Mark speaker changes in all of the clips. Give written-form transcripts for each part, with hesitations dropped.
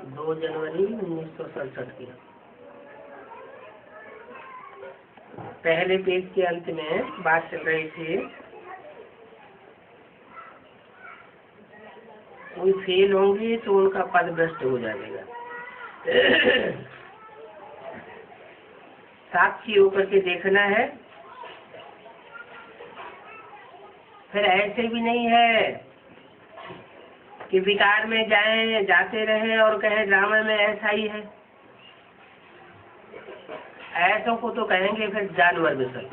Speaker 1: 2 जनवरी 1967 की। पहले पेज के अंत में बात चल रही थी, कोई फेल होंगे तो उनका पद भ्रष्ट हो जाएगा। साक्षी होकर के देखना है। फिर ऐसे भी नहीं है कि विकार में जाते रहे और कहे ड्रामा में ऐसा ही है। ऐसों को तो कहेंगे फिर जानवर बिसल।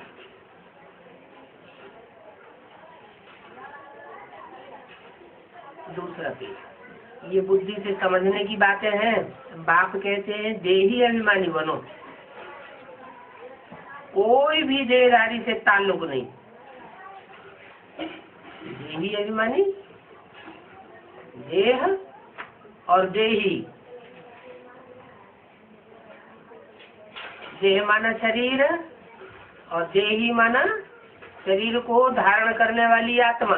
Speaker 1: दूसरा पेज, ये बुद्धि से समझने की बातें हैं। बाप कहते हैं देही अभिमानी बनो, कोई भी देहधारी से ताल्लुक नहीं। देही अभिमानी, देह और देही। देह माना शरीर और देही माना शरीर को धारण करने वाली आत्मा।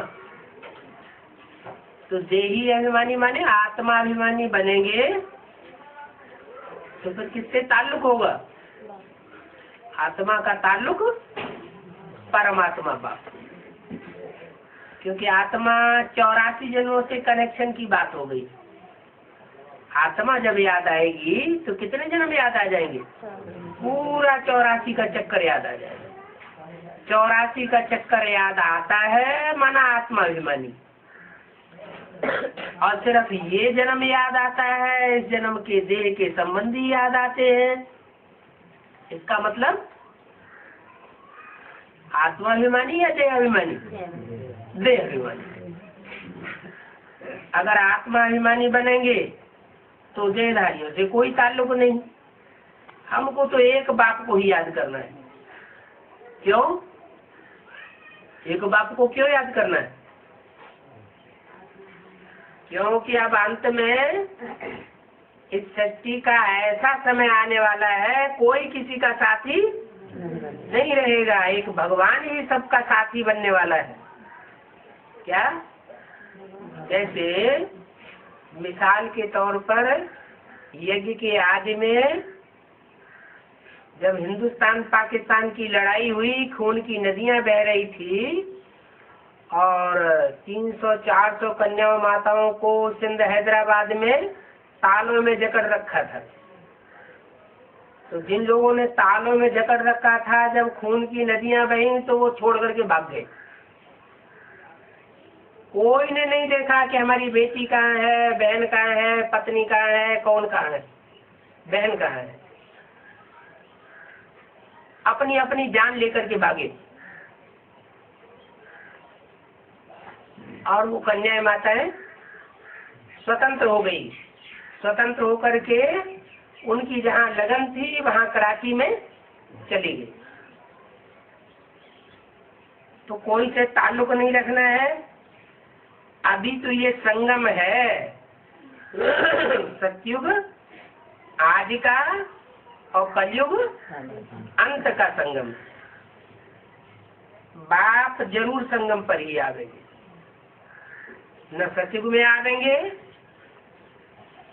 Speaker 1: तो देही अभिमानी माने आत्मा अभिमानी बनेंगे तो फिर किससे ताल्लुक होगा? आत्मा का ताल्लुक परमात्मा बाप, क्योंकि आत्मा 84 जन्मों से कनेक्शन की बात हो गई। आत्मा जब याद आएगी तो कितने जन्म याद आ जाएंगे? पूरा 84 का चक्कर याद आ जाएगा। 84 का चक्कर याद आता है माना आत्मा अभिमानी। और सिर्फ ये जन्म याद आता है, इस जन्म के देह के संबंधी याद आते हैं। इसका मतलब आत्मा अभिमानी या देह अभिमानी? देह अभिमानी। अगर आत्मा अभिमानी बनेंगे तो देहधारियों से कोई ताल्लुक नहीं। हमको तो एक बाप को ही याद करना है। क्यों? एक बाप को क्यों याद करना है? क्योंकि अब अंत में इस सृष्टि का ऐसा समय आने वाला है, कोई किसी का साथी नहीं रहेगा। एक भगवान ही सबका साथी बनने वाला है। क्या? जैसे मिसाल के तौर पर यज्ञ के आदि में जब हिंदुस्तान पाकिस्तान की लड़ाई हुई, खून की नदियां बह रही थी और 300-400 कन्या माताओं को सिंध हैदराबाद में तालों में जकड़ रखा था। तो जिन लोगों ने तालों में जकड़ रखा था, जब खून की नदियां बही तो वो छोड़ करके भाग गए। कोई ने नहीं देखा कि हमारी बेटी कहाँ है, बहन कहाँ है, पत्नी कहाँ है, कौन कहाँ है, बहन कहाँ है। अपनी अपनी जान लेकर के भागे। और वो कन्याएं माताएं स्वतंत्र हो गई। स्वतंत्र होकर के उनकी जहाँ लगन थी वहाँ कराची में चली गई। तो कोई से ताल्लुक नहीं रखना है। अभी तो ये संगम है, सतयुग आदि का और कलयुग अंत का संगम। बाप जरूर संगम पर ही आवेंगे। न सतयुग में आवेंगे,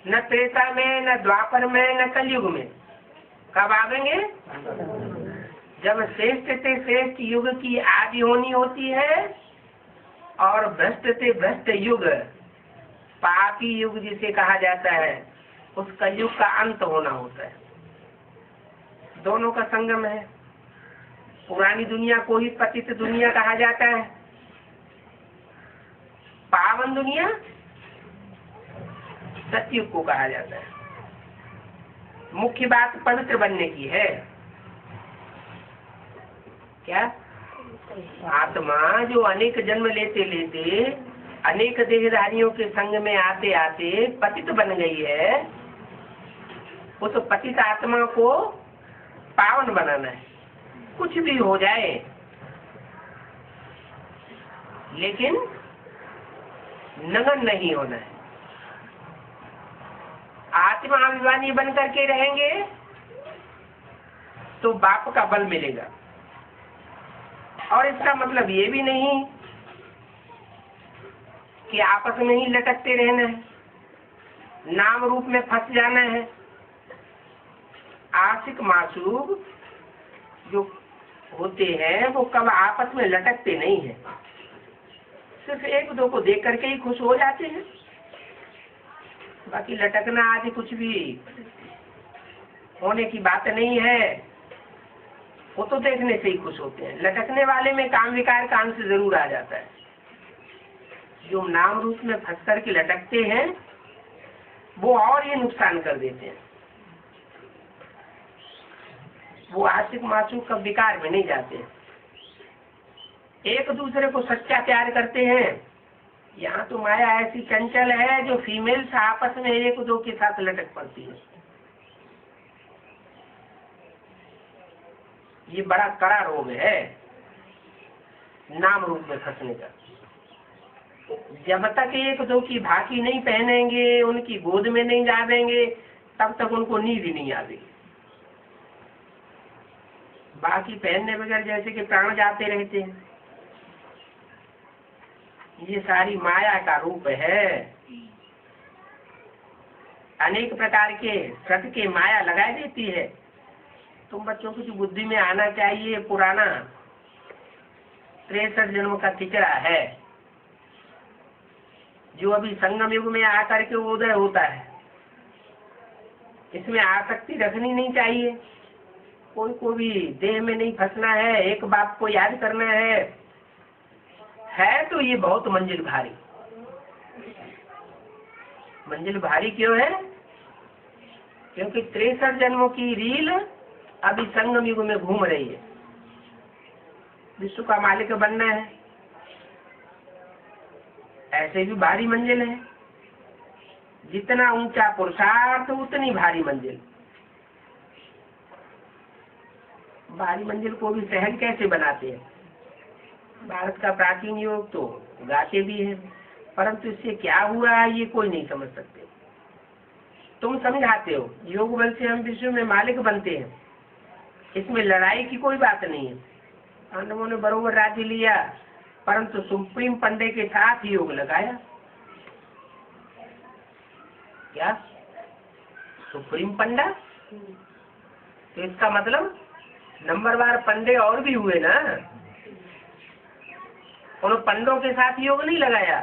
Speaker 1: न त्रेता में, न द्वापर में, न कलयुग में। कब आवेंगे? जब श्रेष्ठ से श्रेष्ठ युग की आदि होनी होती है और भ्रष्ट से भ्रष्ट युग, पापी युग जिसे कहा जाता है, उस कलयुग का अंत होना होता है। दोनों का संगम है। पुरानी दुनिया को ही पतित दुनिया कहा जाता है। पावन दुनिया सतयुग को कहा जाता है। मुख्य बात पवित्र बनने की है। क्या? आत्मा जो अनेक जन्म लेते लेते अनेक देहधारियों के संग में आते आते पतित बन गई है, उस पतित आत्मा को पावन बनाना है। कुछ भी हो जाए लेकिन नगन नहीं होना है। आत्मा अभिमानी बन करके रहेंगे तो बाप का बल मिलेगा। और इसका मतलब ये भी नहीं कि आपस में ही लटकते रहना है। नाम रूप में फंस जाना है। आशिक मासूक जो होते हैं वो कब आपस में लटकते नहीं हैं, सिर्फ एक दो को देख करके ही खुश हो जाते हैं। बाकी लटकना आदि कुछ भी होने की बात नहीं है, वो तो देखने से ही खुश होते हैं। लटकने वाले में काम विकार का अंश जरूर आ जाता है। जो नाम रूप में फंस करके लटकते हैं वो और ये नुकसान कर देते हैं। वो आशिक मासूक का विकार में नहीं जाते, एक दूसरे को सच्चा प्यार करते हैं। यहाँ तो माया ऐसी चंचल है जो फीमेल्स आपस में एक दो के साथ लटक पड़ती है। ये बड़ा कड़ा रोग है नाम रूप में फंसने का। जब तक एक दो की भाकी नहीं पहनेंगे, उनकी गोद में नहीं जावेंगे, तब तक उनको नींद ही नहीं आवेगी। बाकी पहनने बगैर जैसे कि प्राण जाते रहते हैं। ये सारी माया का रूप है। अनेक प्रकार के सत के माया लगा देती है। तुम बच्चों की बुद्धि में आना चाहिए, पुराना 63 जन्म का किचड़ा है जो अभी संगम युग में आकर के उदय होता है। इसमें आसक्ति रखनी नहीं चाहिए। कोई को भी देह में नहीं फंसना है, एक बात को याद करना है तो ये बहुत मंजिल भारी। मंजिल भारी क्यों है? क्योंकि 63 जन्मों की रील अभी संगम युग में घूम रही है। विश्व का मालिक बनना है, ऐसे भी भारी मंजिल है। जितना ऊंचा पुरुषार्थ उतनी भारी मंजिल। भारी मंजिल को भी सहज कैसे बनाते हैं? भारत का प्राचीन योग तो गाते भी है, परंतु इससे क्या हुआ ये कोई नहीं समझ सकते। तुम समझाते हो योग बल से हम विश्व में मालिक बनते हैं, इसमें लड़ाई की कोई बात नहीं है। पांडवों ने बरोबर राज्य लिया, परंतु सुप्रीम पंडे के साथ योग लगाया। क्या सुप्रीम पंडा? तो इसका मतलब नंबरवार पंडे और भी हुए ना। उन पंडों के साथ योग नहीं लगाया,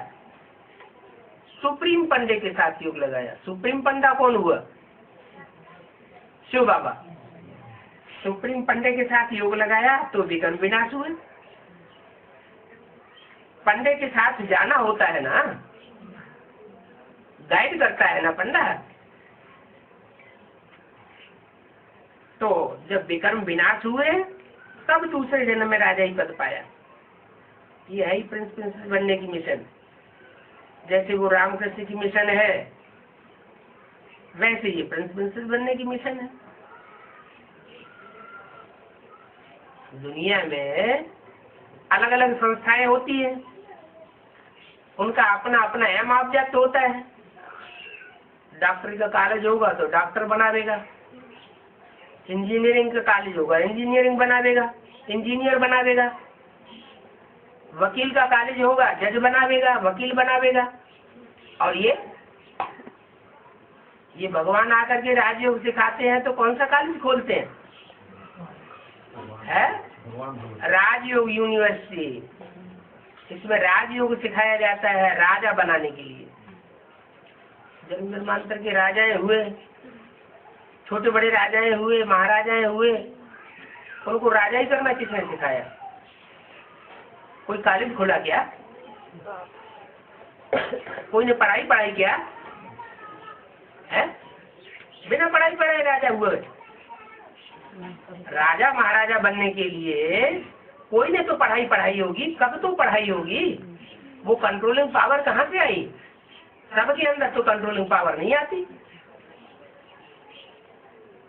Speaker 1: सुप्रीम पंडे के साथ योग लगाया। सुप्रीम पंडा कौन हुआ? शिव बाबा। सुप्रीम पंडे के साथ योग लगाया तो विघ्न विनाश हुए। पंडे के साथ जाना होता है ना, गाइड करता है ना पंडा। तो जब विक्रम विनाश हुए तब दूसरे जन्म में राजा ही पद पाया। ये है ही प्रिंस प्रिंसेस बनने की मिशन। जैसे वो रामकृष्ण की मिशन है, वैसे ये प्रिंस प्रिंसेस बनने की मिशन है। दुनिया में अलग अलग संस्थाएं होती है, उनका अपना अपना एम ऑब्जेक्ट होता है। डॉक्टरी का कॉलेज होगा तो डॉक्टर बना देगा, इंजीनियरिंग का कॉलेज होगा इंजीनियरिंग बना देगा, इंजीनियर बना देगा। वकील का कॉलेज होगा जज बना देगा, वकील बना देगा। और ये भगवान आकर के राजयोग सिखाते हैं तो कौन सा कॉलेज खोलते हैं? है राजयोग यूनिवर्सिटी। इसमें राजयोग सिखाया जाता है राजा बनाने के लिए। जन्म जन्मांतर के राजाएं हुए, छोटे बड़े राजाएं हुए, महाराजाएं हुए, उनको राजा ही करना किसने सिखाया? कोई कॉलेज खोला क्या? कोई ने पढ़ाई किया है? बिना पढ़ाई पढ़ाए राजा हुए। राजा महाराजा बनने के लिए कोई ने तो पढ़ाई होगी। कब तो पढ़ाई होगी? वो कंट्रोलिंग पावर कहाँ से आई? सबके अंदर तो कंट्रोलिंग पावर नहीं आती।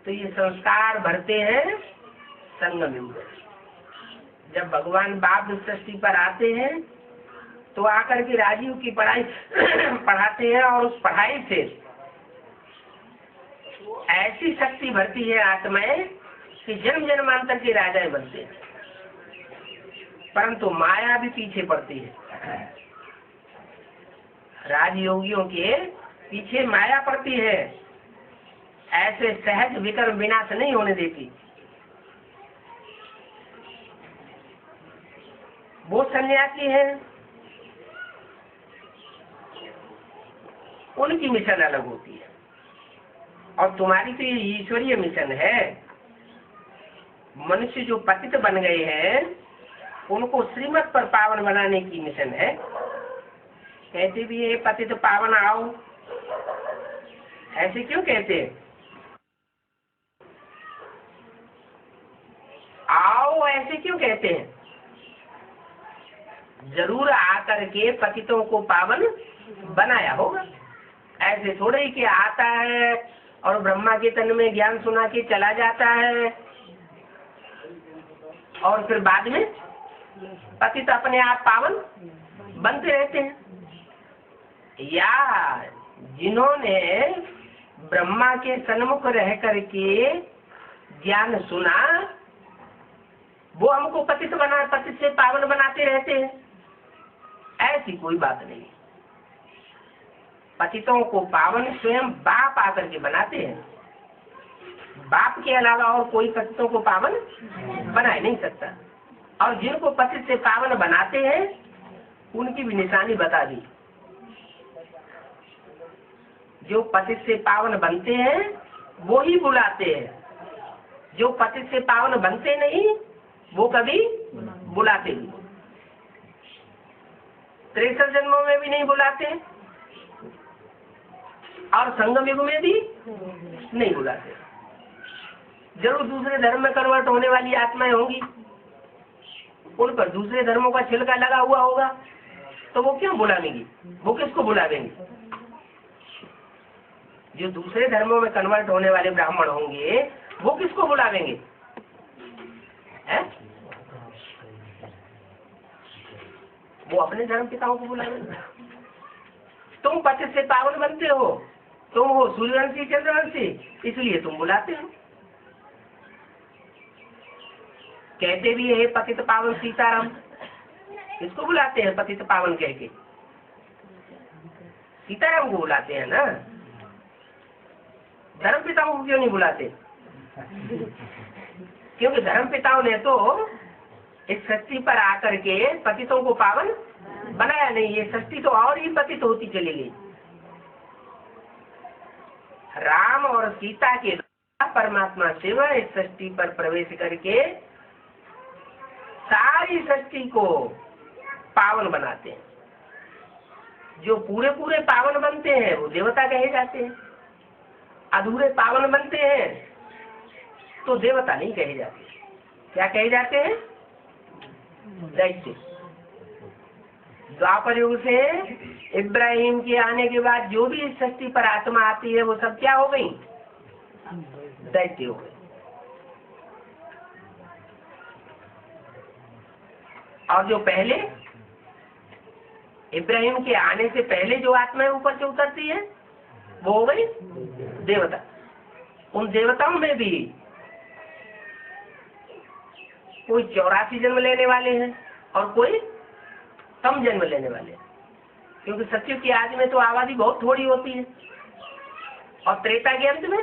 Speaker 1: तो ये संस्कार भरते हैं संगम युग। जब भगवान बाप सृष्टि पर आते हैं तो आकर के राजयोग की पढ़ाई पढ़ाते हैं, और उस पढ़ाई से ऐसी शक्ति भरती है आत्माएं कि जन्म जन्मांतर के राजाएं बनते हैं। परंतु माया भी पीछे पड़ती है। राजयोगियों के पीछे माया पड़ती है, ऐसे सहज विकर्म विनाश नहीं होने देती। वो सन्यासी है, उनकी मिशन अलग होती है, और तुम्हारी तो ये ईश्वरीय मिशन है। मनुष्य जो पतित बन गए हैं उनको श्रीमत पर पावन बनाने की मिशन है। कहते भी ये पतित पावन आओ, ऐसे क्यों कहते हैं? आओ ऐसे क्यों कहते हैं? जरूर आकर के पतितों को पावन बनाया होगा। ऐसे थोड़े ही कि आता है और ब्रह्मा के तन में ज्ञान सुना के चला जाता है और फिर बाद में पतित अपने आप पावन बनते रहते हैं। या जिन्होंने ब्रह्मा के सन्मुख रह करके ज्ञान सुना, वो हमको पतित से पावन बनाते रहते हैं। ऐसी कोई बात नहीं। पतितों को पावन स्वयं बाप आकर के बनाते हैं। बाप के अलावा और कोई पतितों को पावन बना ही नहीं सकता। और जिनको पतित से पावन बनाते हैं उनकी भी निशानी बता दी। जो पतित से पावन बनते हैं वो ही बुलाते हैं। जो पतित से पावन बनते नहीं वो कभी बुलाते नहीं। 63 जन्मों में भी नहीं बुलाते और संगम युग में भी नहीं बुलाते। जरूर दूसरे धर्म में कन्वर्ट होने वाली आत्माएं होंगी, उन पर दूसरे धर्मों का छिलका लगा हुआ होगा, तो वो क्यों बुलाएंगी? वो किसको बुलावेंगे? जो दूसरे धर्मों में कन्वर्ट होने वाले ब्राह्मण होंगे वो किसको बुलावेंगे? है? वो अपने धर्म पिताओं को बुलावेंगे। तुम पतित से पावन बनते हो, तुम हो सूर्यवंशी चंद्रवंशी, इसलिए तुम बुलाते हो। कहते भी है पतित पावन सीताराम, इसको बुलाते हैं पतित पावन कह के, सीताराम को बुलाते हैं ना। धर्म पिताओं को क्यों नहीं बुलाते? क्योंकि धर्म पिताओं ने तो इस सृष्टि पर आकर के पतितों को पावन बनाया नहीं। ये सृष्टि तो और ही पतित होती चली गई। राम और सीता के द्वारा परमात्मा शिव इस सृष्टि पर प्रवेश करके सारी सृष्टि को पावन बनाते हैं। जो पूरे पूरे पावन बनते हैं वो देवता कहे जाते हैं। अधूरे पावन बनते हैं तो देवता नहीं कहे जाते। क्या कहे जाते हैं? दैत्य। द्वापर युग से इब्राहिम के आने के बाद जो भी इस सृष्टि पर आत्मा आती है वो सब क्या हो गई? दैत्य हो गई। और जो पहले इब्राहिम के आने से पहले जो आत्माएं ऊपर से उतरती है वो हो गई देवता। उन देवताओं में भी कोई 84 जन्म लेने वाले हैं और कोई कम जन्म लेने वाले हैं। क्योंकि सत्युग की आदि में तो आबादी बहुत थोड़ी होती है और त्रेता के अंत में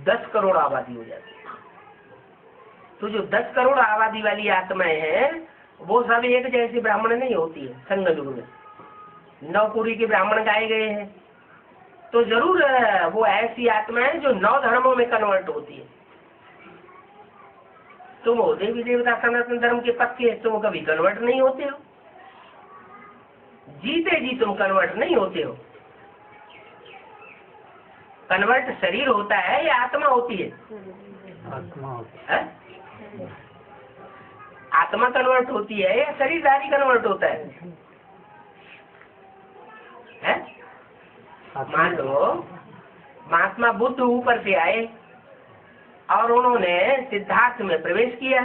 Speaker 1: 10 करोड़ आबादी हो जाती है। तो जो 10 करोड़ आबादी वाली आत्माएं हैं वो सब एक जैसी ब्राह्मण नहीं होती है। संगम युग में 9 कुड़ी के ब्राह्मण गाए गए हैं, तो जरूर वो ऐसी आत्माएं जो 9 धर्मों में कन्वर्ट होती है। तुम हो देवी देवता सनातन धर्म के पक्के, तुम कभी कन्वर्ट नहीं होते हो। जीते जी तुम कन्वर्ट नहीं होते हो। कन्वर्ट शरीर होता है या आत्मा होती है? आत्मा होती है। आत्मा कन्वर्ट होती है या शरीरधारी कन्वर्ट होता है? मान लो महात्मा बुद्ध ऊपर से आए और उन्होंने सिद्धार्थ में प्रवेश किया,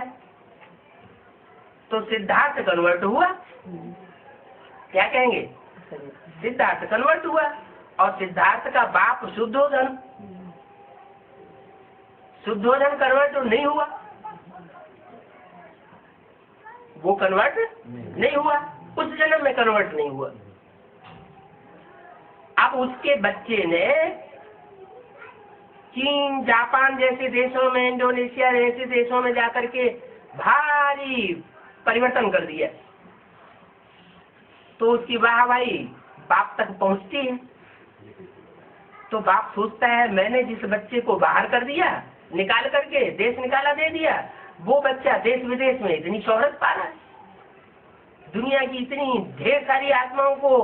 Speaker 1: तो सिद्धार्थ कन्वर्ट हुआ। क्या कहेंगे? सिद्धार्थ कन्वर्ट हुआ। और सिद्धार्थ का बाप शुद्धोधन, शुद्धोधन कन्वर्ट नहीं हुआ। वो कन्वर्ट नहीं हुआ, उस जन्म में कन्वर्ट नहीं हुआ। अब उसके बच्चे ने चीन, जापान जैसे देशों में, इंडोनेशिया जैसे देशों में जाकर के भारी परिवर्तन कर दिया, तो उसकी वाहवाही बाप तक पहुंचती है। तो बाप सोचता है मैंने जिस बच्चे को बाहर कर दिया, निकाल करके देश निकाला दे दिया, वो बच्चा देश विदेश में इतनी शोहरत पा रहा है, दुनिया की इतनी ढेर सारी आत्माओं को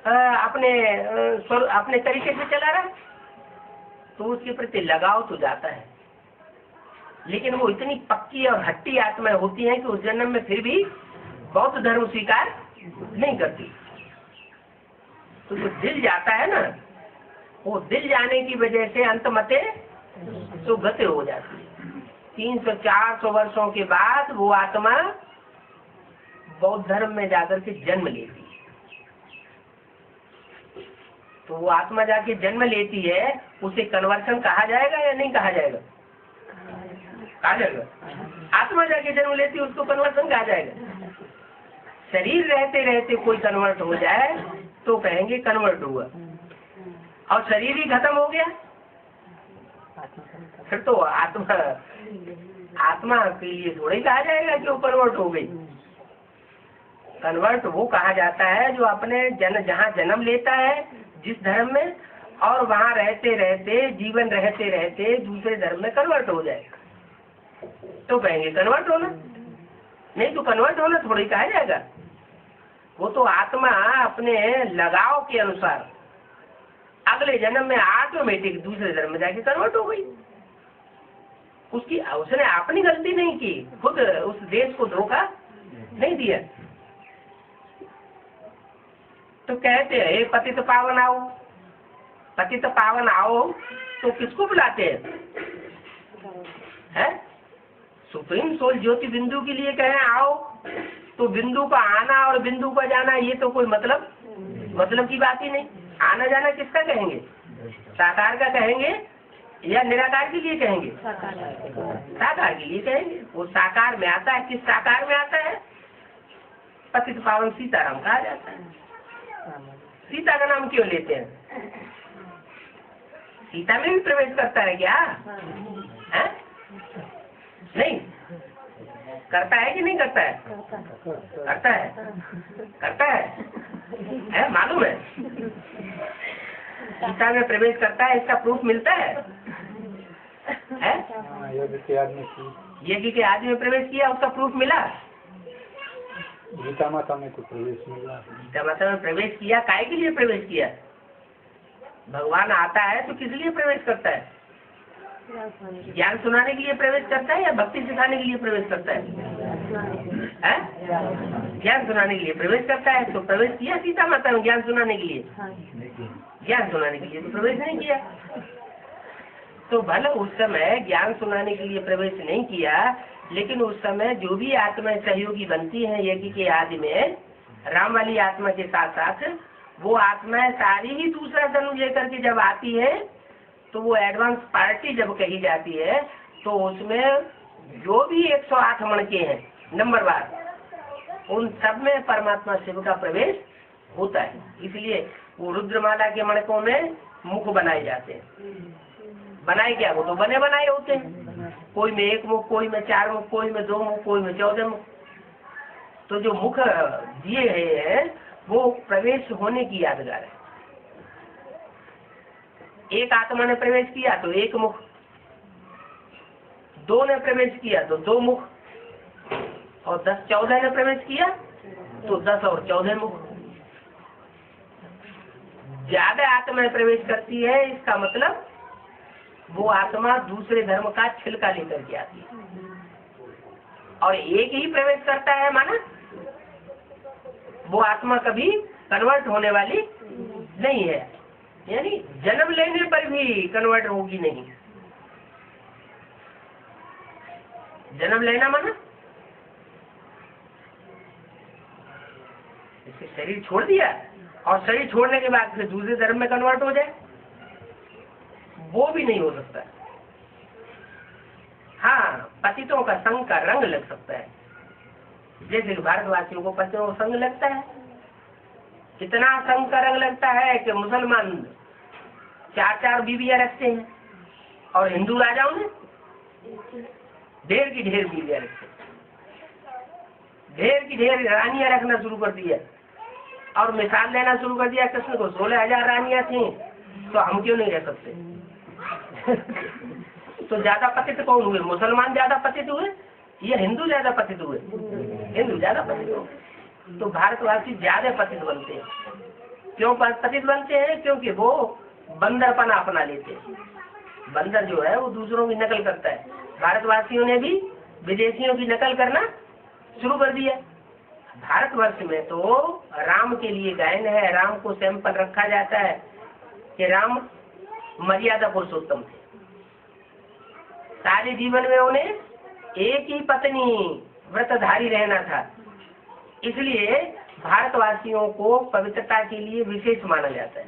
Speaker 1: अपने तरीके से चला रहा है, तो उसके प्रति लगाव तो जाता है। लेकिन वो इतनी पक्की और हट्टी आत्माएं होती हैं कि उस जन्म में फिर भी बौद्ध धर्म स्वीकार नहीं करती। तो जो दिल जाता है ना, वो दिल जाने की वजह से अंतमते सुगति हो जाती है। 300-400 वर्षों के बाद वो आत्मा बौद्ध धर्म में जाकर के जन्म लेती है। तो वो आत्मा जाके जन्म लेती है, उसे कन्वर्शन कहा जाएगा या नहीं कहा जाएगा? कहा जाएगा। आत्मा जाके जन्म लेती है, उसको कन्वर्शन कहा जाएगा। शरीर रहते रहते कोई कन्वर्ट हो जाए तो कहेंगे कन्वर्ट हुआ, और शरीर ही खत्म हो गया फिर तो आत्मा के लिए थोड़ा ही कहा जाएगा कि वो कन्वर्ट हो गई। कन्वर्ट वो कहा जाता है जो अपने जहाँ जन्म लेता है जिस धर्म में, और वहाँ रहते रहते, जीवन रहते रहते दूसरे धर्म में कन्वर्ट हो जाए तो कहेंगे कन्वर्ट होना। नहीं तो कन्वर्ट होना थोड़ा ही कहा जाएगा। वो तो आत्मा अपने लगाव के अनुसार अगले जन्म में ऑटोमेटिक दूसरे धर्म में जाके कन्वर्ट हो गई। उसने अपनी गलती नहीं की, खुद उस देश को धोखा नहीं दिया। तो कहते हैं पतित पावन आओ, पतित पावन आओ, तो किसको बुलाते हैं? सुप्रीम सोल ज्योति बिंदु के लिए कहें आओ, तो बिंदु का आना और बिंदु का जाना ये तो कोई मतलब की बात ही नहीं। आना जाना किसका कहेंगे? साकार का कहेंगे या निराकार के लिए कहेंगे? साकार के लिए कहेंगे। वो साकार में आता है। किस साकार में आता है? पतित पावन सीताराम कहा जाता है। सीता का नाम क्यों लेते हैं? सीता में भी प्रवेश करता है क्या? है? नहीं करता है कि नहीं करता है? करता है, करता है, मालूम है? सीता में प्रवेश करता है, इसका प्रूफ मिलता है? यज्ञ के आदि में प्रवेश किया, उसका प्रूफ मिला?
Speaker 2: गीता माता में तो प्रवेश मिला।
Speaker 1: गीता माता में प्रवेश किया, काय के लिए प्रवेश किया? भगवान आता है तो किस लिए प्रवेश करता है? ज्ञान सुनाने के लिए प्रवेश करता है या भक्ति सिखाने के लिए प्रवेश करता है? ज्ञान सुनाने के लिए प्रवेश करता है। तो प्रवेश किया सीता माता में ज्ञान सुनाने के लिए? ज्ञान सुनाने के लिए तो प्रवेश नहीं किया। तो भले उस समय ज्ञान सुनाने के लिए प्रवेश नहीं किया, लेकिन उस समय जो भी आत्माएं सहयोगी बनती हैं यज्ञ के आदि में, राम वाली आत्मा के साथ साथ वो आत्माएं सारी ही दूसरा जन्म लेकर के जब आती है, तो वो एडवांस पार्टी जब कही जाती है, तो उसमें जो भी 108 मणके हैं नंबरवार, उन सब में परमात्मा शिव का प्रवेश होता है। इसलिए वो रुद्रमाला के मणकों में मुख बनाए जाते हैं। बनाए क्या? वो तो बने बनाए होते हैं। कोई में 1 मुख, कोई में 4 मुख, कोई में 2 मुख, कोई में 14 मुख। तो जो मुख दिए हैं वो प्रवेश होने की यादगार है। एक आत्मा ने प्रवेश किया तो 1 मुख, 2 ने प्रवेश किया तो 2 मुख, और 10-14 ने प्रवेश किया तो 10 और 14 मुख। ज्यादा आत्मा प्रवेश करती है, इसका मतलब वो आत्मा दूसरे धर्म का छिलका लेकर के आती है। और एक ही प्रवेश करता है माना वो आत्मा कभी कन्वर्ट होने वाली नहीं है, यानी जन्म लेने पर भी कन्वर्ट होगी नहीं। जन्म लेना माना इसके शरीर छोड़ दिया और शरीर छोड़ने के बाद फिर दूसरे धर्म में कन्वर्ट हो जाए, वो भी नहीं हो सकता। हाँ, पतितों का संग का रंग लग सकता है, जैसे कि भारतवासियों को पतितों का संग लगता है इतना संग का रंग लगता है कि मुसलमान 4-4 बीवियां रखते हैं और हिंदू राजाओं ने ढेर की ढेर बीवियां रखते, ढेर की ढेर रानियां रखना शुरू कर दिया और मिसाल लेना शुरू कर दिया। कृष्ण को 16,000 रानियां थी, तो हम क्यों नहीं रह सकते? तो ज्यादा पतित कौन हुए? मुसलमान ज्यादा पतित हुए या हिंदू ज्यादा पतित हुए? हिंदू ज्यादा पतित हुए। तो भारतवासी ज्यादा पतित बनते हैं। क्यों पतित बनते हैं? क्योंकि वो बंदरपना अपना लेते हैं। बंदर जो है वो दूसरों की नकल करता है। भारतवासियों ने भी विदेशियों की नकल करना शुरू कर दिया। भारतवर्ष में तो राम के लिए गायन है, राम को सैंपल रखा जाता है कि राम मर्यादा पुरुषोत्तम थे। सारे जीवन में उन्हें एक ही पत्नी व्रतधारी रहना था, इसलिए भारतवासियों को पवित्रता के लिए विशेष माना जाता है।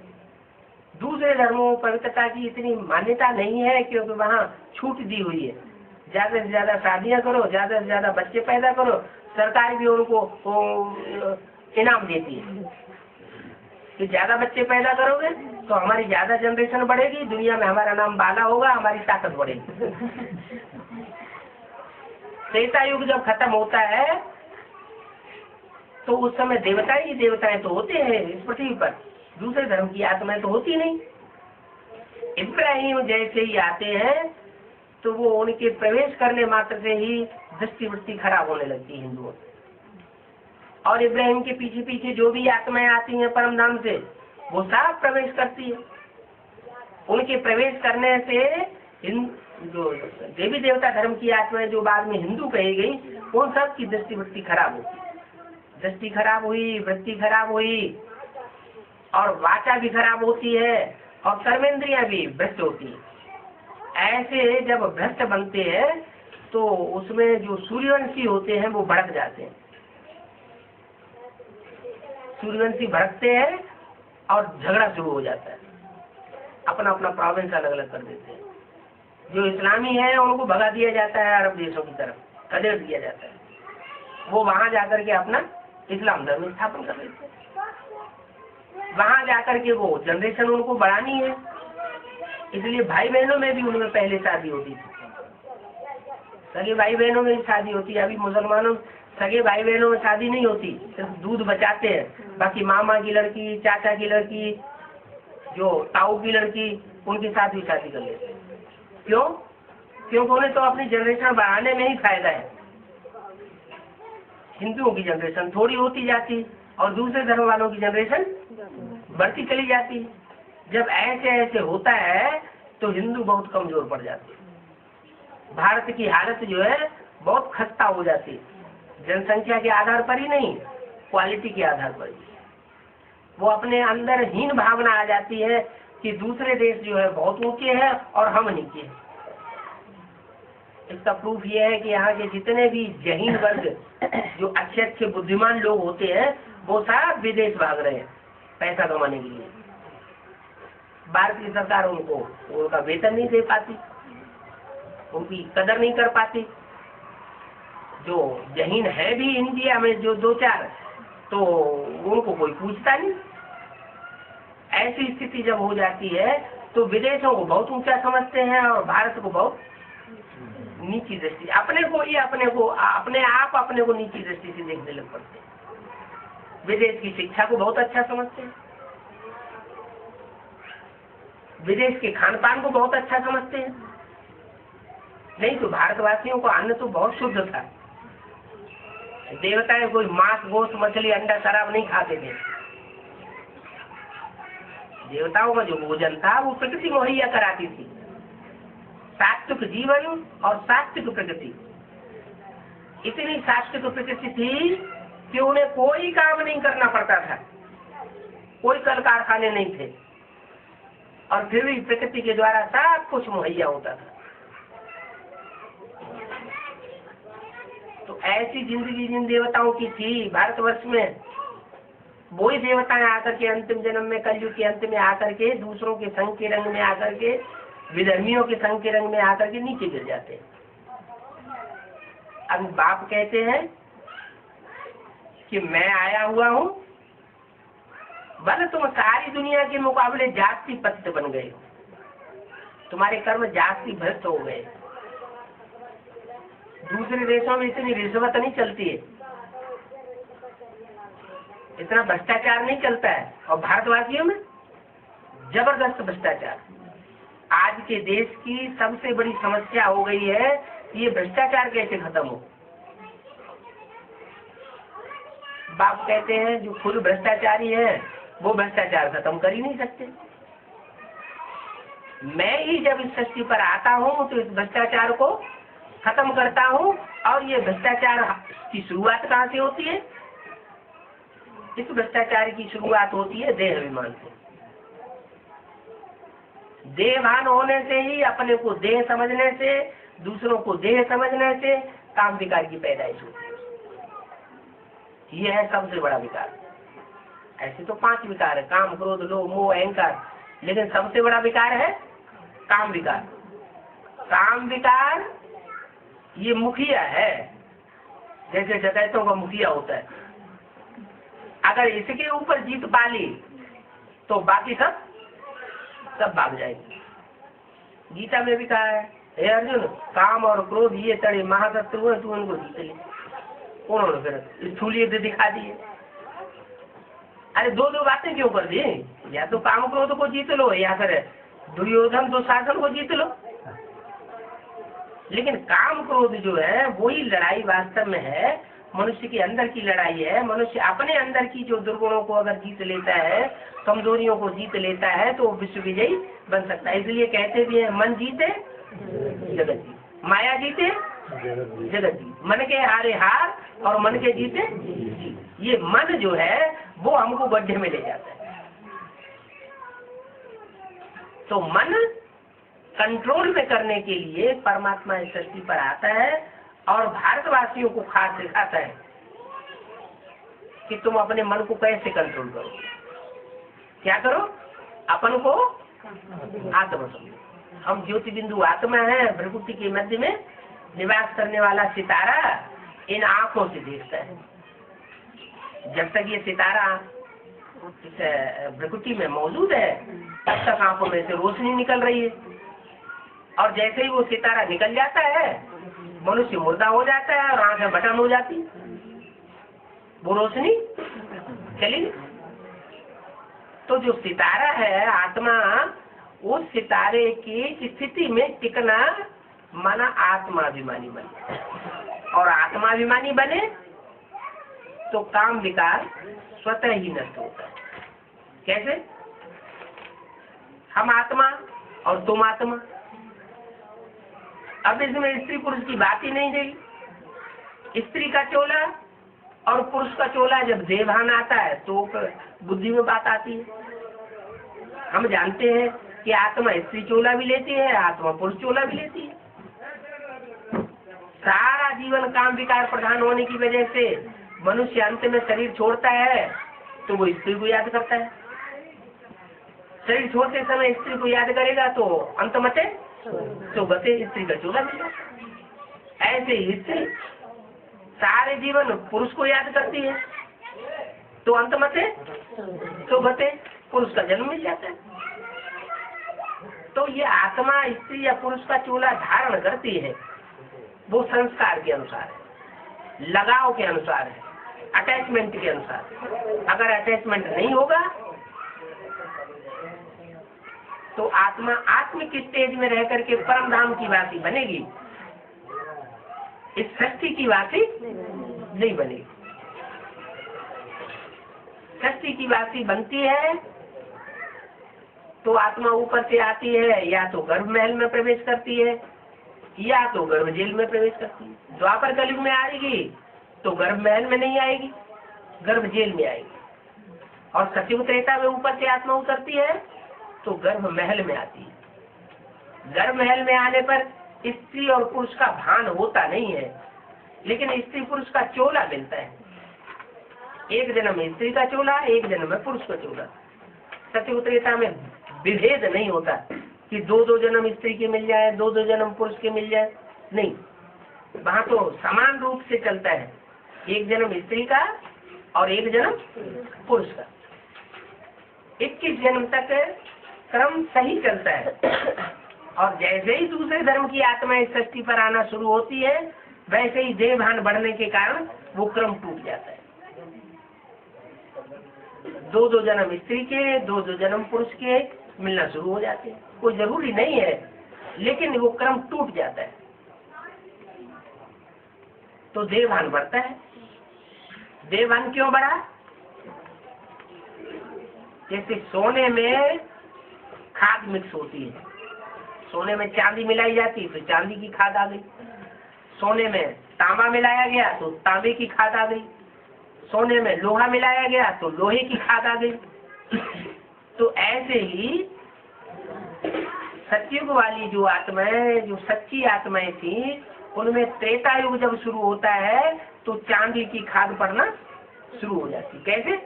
Speaker 1: दूसरे धर्मों में पवित्रता की इतनी मान्यता नहीं है, क्योंकि वहाँ छूट दी हुई है। ज्यादा से ज्यादा शादियां करो, ज्यादा से ज्यादा बच्चे पैदा करो, सरकार भी उनको इनाम देती है कि ज्यादा बच्चे पैदा करोगे तो हमारी ज्यादा जनरेशन बढ़ेगी, दुनिया में हमारा नाम बाला होगा, हमारी ताकत बढ़ेगी। त्रेता युग जब खत्म होता है तो उस समय देवताएं तो होते हैं इस पृथ्वी पर, दूसरे धर्म की आत्माएं तो होती नहीं। इब्राहिम जैसे ही आते हैं तो वो उनके प्रवेश करने मात्र से ही दृष्टि खराब होने लगती है हिंदुओं। और इब्राहिम के पीछे पीछे जो भी आत्माएं आती हैं परम धाम से, वो सब प्रवेश करती है। उनके प्रवेश करने से जो देवी देवता धर्म की आत्माएं जो बाद में हिंदू कही गई, उन सब की दृष्टि खराब होती है। दृष्टि खराब हुई, वृत्ति खराब हुई, और वाचा भी खराब होती है, और कर्मेंद्रियां भी भ्रष्ट होती है। ऐसे जब भ्रष्ट बनते हैं तो उसमें जो सूर्यवंशी होते हैं वो भड़क जाते हैं। सूर्यवंशी भड़कते हैं और झगड़ा शुरू हो जाता है, अपना अपना प्रोविंस अलग अलग कर देते हैं। जो इस्लामी है उनको भगा दिया जाता है, अरब देशों की तरफ खदेड़ दिया जाता है। वो वहां जाकर के अपना इस्लाम धर्म स्थापन कर लेते हैं। वहां जाकर के वो जनरेशन उनको बढ़ानी है, इसलिए भाई बहनों में भी उनमें पहले शादी होती थी, सगे भाई बहनों में भी शादी होती है। अभी मुसलमानों सगे भाई बहनों में शादी नहीं होती, सिर्फ दूध बचाते हैं। बाकी मामा की लड़की, चाचा की लड़की, जो ताऊ की लड़की, उनके साथ भी शादी कर लेते हैं। क्यों? क्योंकि उन्हें तो अपनी जनरेशन बढ़ाने में ही फायदा है। हिंदुओं की जनरेशन थोड़ी होती जाती और दूसरे धर्म वालों की जनरेशन बढ़ती चली जाती। जब ऐसे ऐसे होता है तो हिंदू बहुत कमजोर पड़ जाते हैं। भारत की हालत जो है बहुत खस्ता हो जाती है, जनसंख्या के आधार पर ही नहीं, क्वालिटी के आधार पर ही। वो अपने अंदर हीन भावना आ जाती है कि दूसरे देश जो है बहुत ऊंचे हैं और हम नीचे हैं। इसका प्रूफ ये है कि यहाँ के जितने भी जहीन वर्ग, जो अच्छे अच्छे बुद्धिमान लोग होते हैं, वो सब विदेश भाग रहे हैं पैसा कमाने के लिए। भारत की सरकार उनको उनका वेतन नहीं दे पाती, उनकी कदर नहीं कर पाती। जो जहीन है भी इंडिया में जो 2-4, तो उनको कोई पूछता नहीं। ऐसी स्थिति जब हो जाती है तो विदेशों को बहुत ऊंचा समझते हैं और भारत को बहुत नीची दृष्टि, अपने को नीची दृष्टि से देखने लग पड़ते हैं। विदेश की शिक्षा को बहुत अच्छा समझते हैं, विदेश के खान पान को बहुत अच्छा समझते हैं। नहीं तो भारतवासियों को अन्न तो बहुत शुद्ध था। देवताएं कोई मांस, गोश्त, मछली, अंडा, शराब नहीं खाते थे। देवताओं का जो भोजन था वो प्रकृति मुहैया कराती थी। सात्विक जीवन और सात्विक प्रकृति, इतनी सात्विक प्रकृति थी कि उन्हें कोई काम नहीं करना पड़ता था, कोई कल कारखाने नहीं थे, और फिर भी प्रकृति के द्वारा सब कुछ मुहैया होता था। तो ऐसी जिंदगी जिन देवताओं की थी भारतवर्ष में, वही देवताएं आकर के अंतिम जन्म में, कलयुग के अंत में आकर के दूसरों के संग के रंग में आकर के, विधर्मियों के संग के रंग में आकर के नीचे गिर जाते हैं। अब बाप कहते हैं कि मैं आया हुआ हूं भले तुम सारी दुनिया के मुकाबले जाति पत्त बन गए, तुम्हारे कर्म जाति भ्रष्ट हो गए। दूसरे देशों में इतनी रिश्वत नहीं चलती है, इतना भ्रष्टाचार नहीं चलता है, और भारतवासियों में जबरदस्त भ्रष्टाचार। आज के देश की सबसे बड़ी समस्या हो गई है, ये भ्रष्टाचार कैसे खत्म हो। बाप कहते हैं जो खुद भ्रष्टाचारी है वो भ्रष्टाचार खत्म कर ही नहीं सकते। मैं ही जब इस सृष्टि पर आता हूँ तो इस भ्रष्टाचार को खत्म करता हूँ। और ये भ्रष्टाचार की शुरुआत कहाँ से होती है? इस भ्रष्टाचार की शुरुआत होती है देह अभिमान से। देहभान होने से ही, अपने को देह समझने से, दूसरों को देह समझने से काम विकार की पैदाइश होती है। यह है सबसे बड़ा विकार। ऐसे तो 5 विकार है, काम, क्रोध, लोभ, मोह, अहंकार, लेकिन सबसे बड़ा विकार है काम विकार। काम विकार ये मुखिया है, जैसे डकैतों का मुखिया होता है। अगर इसके ऊपर जीत पा ली तो बाकी सब भाग जाएगी। गीता में भी कहा है, हे अर्जुन, काम और क्रोध ये तड़े महाशत्रु है, तू इनको जीत ले। उन्होंने फिर स्थूल युद्ध दिखा दिए। अरे दो बातें क्यों कर दी? या तो काम क्रोध को जीत लो, या फिर दुर्योधन दुशासन को जीत लो। लेकिन काम क्रोध जो है वही लड़ाई वास्तव में है, मनुष्य के अंदर की लड़ाई है। मनुष्य अपने अंदर की जो दुर्गुणों को अगर जीत लेता है, कमजोरियों को जीत लेता है, तो विश्व विजयी बन सकता है। इसलिए कहते भी है, मन जीते जगत जीत, माया जीते जगत जीत, मन के हारे हार और मन के जीते जीत। ये मन जो है वो हमको गड्ढे में ले जाता है। तो मन कंट्रोल में करने के लिए परमात्मा इस सृष्टि पर आता है और भारतवासियों को खास सिखाता है कि तुम अपने मन को कैसे कंट्रोल करो। क्या करो? अपन को आत्मा समझो। हम ज्योति बिंदु आत्मा है, प्रकृति के मध्य में निवास करने वाला सितारा इन आंखों से देखता है। जब तक ये सितारा प्रकृति में मौजूद है तब तक आंखों में से रोशनी निकल रही है, और जैसे ही वो सितारा निकल जाता है मनुष्य मुर्दा हो जाता है और आंखें बटन हो जाती, वो रोशनी चली। तो जो सितारा है आत्मा, उस सितारे की स्थिति में टिकना माना आत्माभिमानी बने, और आत्माभिमानी बने तो काम विकार स्वतः ही नष्ट होता है। कैसे? हम आत्मा और तुम आत्मा। अब इसमें स्त्री पुरुष की बात ही नहीं रही। स्त्री का चोला और पुरुष का चोला जब देवभान आता है तो बुद्धि में बात आती है। हम जानते हैं कि आत्मा स्त्री चोला भी लेती है, आत्मा पुरुष चोला भी लेती है। सारा जीवन काम विकार प्रधान होने की वजह से मनुष्य अंत में शरीर छोड़ता है तो वो स्त्री को याद करता है। शरीर छोड़ते समय स्त्री को याद करेगा तो अंत मते तो गते स्त्री का चोला मिल जाता। ऐसे ही स्त्री सारे जीवन पुरुष को याद करती है तो अंत मते तो गते पुरुष का जन्म मिल जाता है। तो ये आत्मा स्त्री या पुरुष का चोला धारण करती है, वो संस्कार के अनुसार है, लगाव के अनुसार है, अटैचमेंट के अनुसार। अगर अटैचमेंट नहीं होगा तो आत्मा आत्मिक स्टेज में रह करके परम धाम की वासी बनेगी, इस सृष्टि की वासी नहीं बनेगी। सृष्टि की वासी बनती है तो आत्मा ऊपर से आती है, या तो गर्भ महल में प्रवेश करती है या तो गर्भ जेल में प्रवेश करती है। द्वापर कलयुग में आएगी तो गर्भ महल में नहीं आएगी, गर्भ जेल में आएगी। और सचिव त्रेता में ऊपर से आत्मा उतरती है तो गर्भ महल में आती है। गर्भ महल में आने पर स्त्री और पुरुष का भान होता नहीं है, लेकिन स्त्री पुरुष का चोला मिलता है। एक जन्म में स्त्री का चोला, एक जन्म में पुरुष का चोला। सचिव त्रेता में विभेद नहीं होता कि दो जन्म स्त्री के मिल जाए, दो जन्म पुरुष के मिल जाए, नहीं, वहाँ तो समान रूप से चलता है। एक जन्म स्त्री का और एक जन्म पुरुष का। 21 जन्म तक क्रम सही चलता है, और जैसे ही दूसरे धर्म की आत्मा इस सृष्टि पर आना शुरू होती है, वैसे ही देह भान बढ़ने के कारण वो क्रम टूट जाता है। 2-2 जन्म स्त्री के, 2-2 जन्म पुरुष के मिलना शुरू हो जाते हैं। कोई जरूरी नहीं है, लेकिन वो क्रम टूट जाता है तो देह भान बढ़ता है। देह भान क्यों बढ़ा? जैसे सोने में खाद मिक्स होती है, सोने में चांदी मिलाई जाती है तो चांदी की खाद आ गई, सोने में तांबा मिलाया गया तो तांबे की खाद आ गई, सोने में लोहा मिलाया गया तो लोहे की खाद आ गई। तो ऐसे ही सतयुग वाली जो आत्माएं, जो सच्ची आत्माएं थी, उनमें त्रेता युग जब शुरू होता है तो चांदी की खाद पड़ना शुरू हो जाती। कैसे?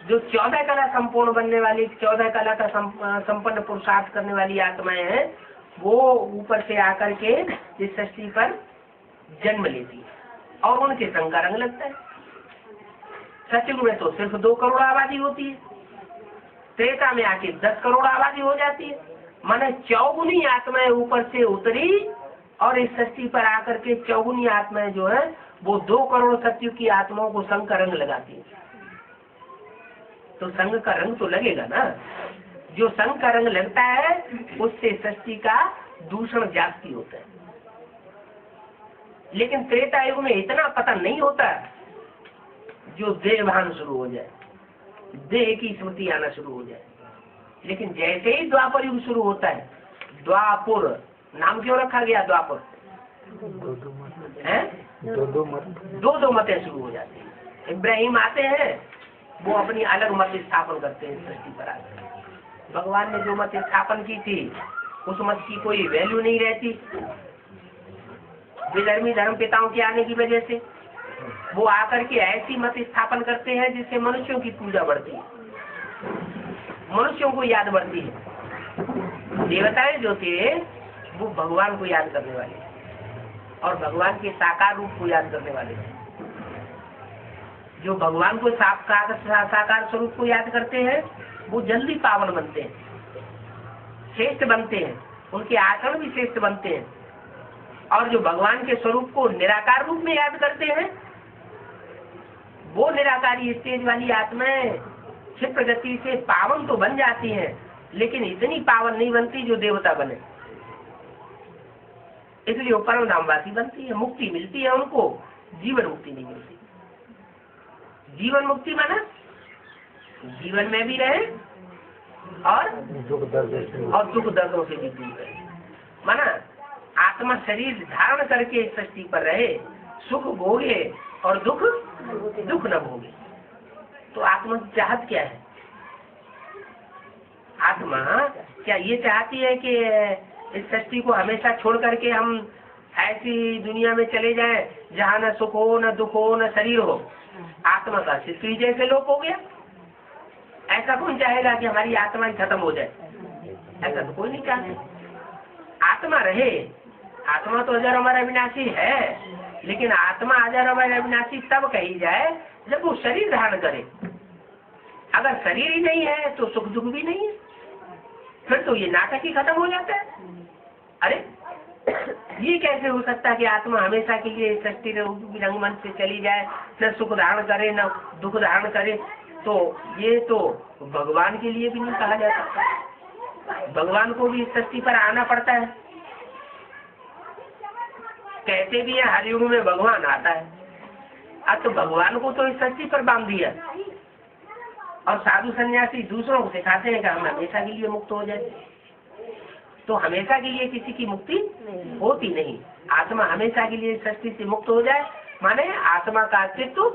Speaker 1: जो 14 कला संपूर्ण बनने वाली, 14 कला का संपन्न पुरुषार्थ करने वाली आत्माएं हैं, वो ऊपर से आकर के इस सृष्टि पर जन्म लेती है और उनके संग का रंग लगता है। सतयुग में तो सिर्फ 2 करोड़ आबादी होती है, त्रेता में आके 10 करोड़ आबादी हो जाती है। माने चौगुनी आत्माएं ऊपर से उतरी और इस सृष्टि पर आकर के चौगुनी आत्माएं जो है वो 2 करोड़ सतयुग की आत्माओं को संग का रंग लगाती है। तो संग का रंग तो लगेगा ना, जो संग का रंग लगता है उससे सृष्टि का दूषण जास्ती होता है। लेकिन त्रेता युग में इतना पतन नहीं होता, जो देह भान शुरू हो जाए, देह की स्मृति आना शुरू हो जाए। लेकिन जैसे ही द्वापर युग शुरू होता है, द्वापुर नाम क्यों रखा गया द्वापर? 2-2 मतें शुरू हो जाती है। इब्राहिम आते हैं, वो अपनी अलग मत स्थापन करते हैं सृष्टि पर आकर। भगवान ने जो मत स्थापन की थी उस मत की कोई वैल्यू नहीं रहती। विधर्मी धर्म पिताओं के आने की वजह से वो आकर के ऐसी मत स्थापन करते हैं जिससे मनुष्यों की पूजा बढ़ती है, मनुष्यों को याद बढ़ती है। देवताएं जो थे वो भगवान को याद करने वाले और भगवान के साकार रूप को याद करने वाले थे। जो भगवान को साकार स्वरूप को याद करते हैं वो जल्दी पावन बनते हैं, श्रेष्ठ बनते हैं, उनके आचरण भी श्रेष्ठ बनते हैं। और जो भगवान के स्वरूप को निराकार रूप में याद करते हैं, वो निराकारी स्टेज वाली आत्माएं क्षिप्र गति से पावन तो बन जाती हैं, लेकिन इतनी पावन नहीं बनती जो देवता बने। इसलिए वो परम धामवासी बनती है, मुक्ति मिलती है उनको, जीवन मुक्ति नहीं मिलती। जीवन मुक्ति माना जीवन में भी रहे और दुख दर्दों से भी दूर रहे। माना आत्मा शरीर धारण करके इस सृष्टि पर रहे, सुख भोगे और दुख न भोगे। तो आत्मा की चाहत क्या है? आत्मा क्या ये चाहती है कि इस सृष्टि को हमेशा छोड़ करके हम ऐसी दुनिया में चले जाएं जहाँ न सुख हो, न दुख हो, न शरीर हो? आत्मा का अस्तित्व ही जैसे लोप हो गया। ऐसा कौन चाहेगा कि हमारी आत्मा ही खत्म हो जाए? ऐसा तो कोई नहीं चाहता। आत्मा रहे, आत्मा तो अजर अमर अविनाशी है, लेकिन आत्मा अजर अमर अविनाशी तब कही जाए जब वो शरीर धारण करे। अगर शरीर ही नहीं है तो सुख दुख भी नहीं है, फिर तो ये नाटक ही खत्म हो जाता है। अरे ये कैसे हो सकता है कि आत्मा हमेशा के लिए सृष्टि रंगमंच से चली जाए, न सुख धारण करे न दुख धारण करे? तो ये तो भगवान के लिए भी नहीं कहा जा सकता। भगवान को भी इस सृष्टि पर आना पड़ता है। कहते भी है हर युग में भगवान आता है। अब तो भगवान को तो इस सृष्टि पर बांध दिया, और साधु सन्यासी दूसरों को सिखाते हैं कि हम हमेशा के लिए मुक्त हो जाए। तो हमेशा के लिए किसी की मुक्ति होती नहीं। आत्मा हमेशा के लिए सृष्टि से मुक्त हो जाए माने आत्मा का अस्तित्व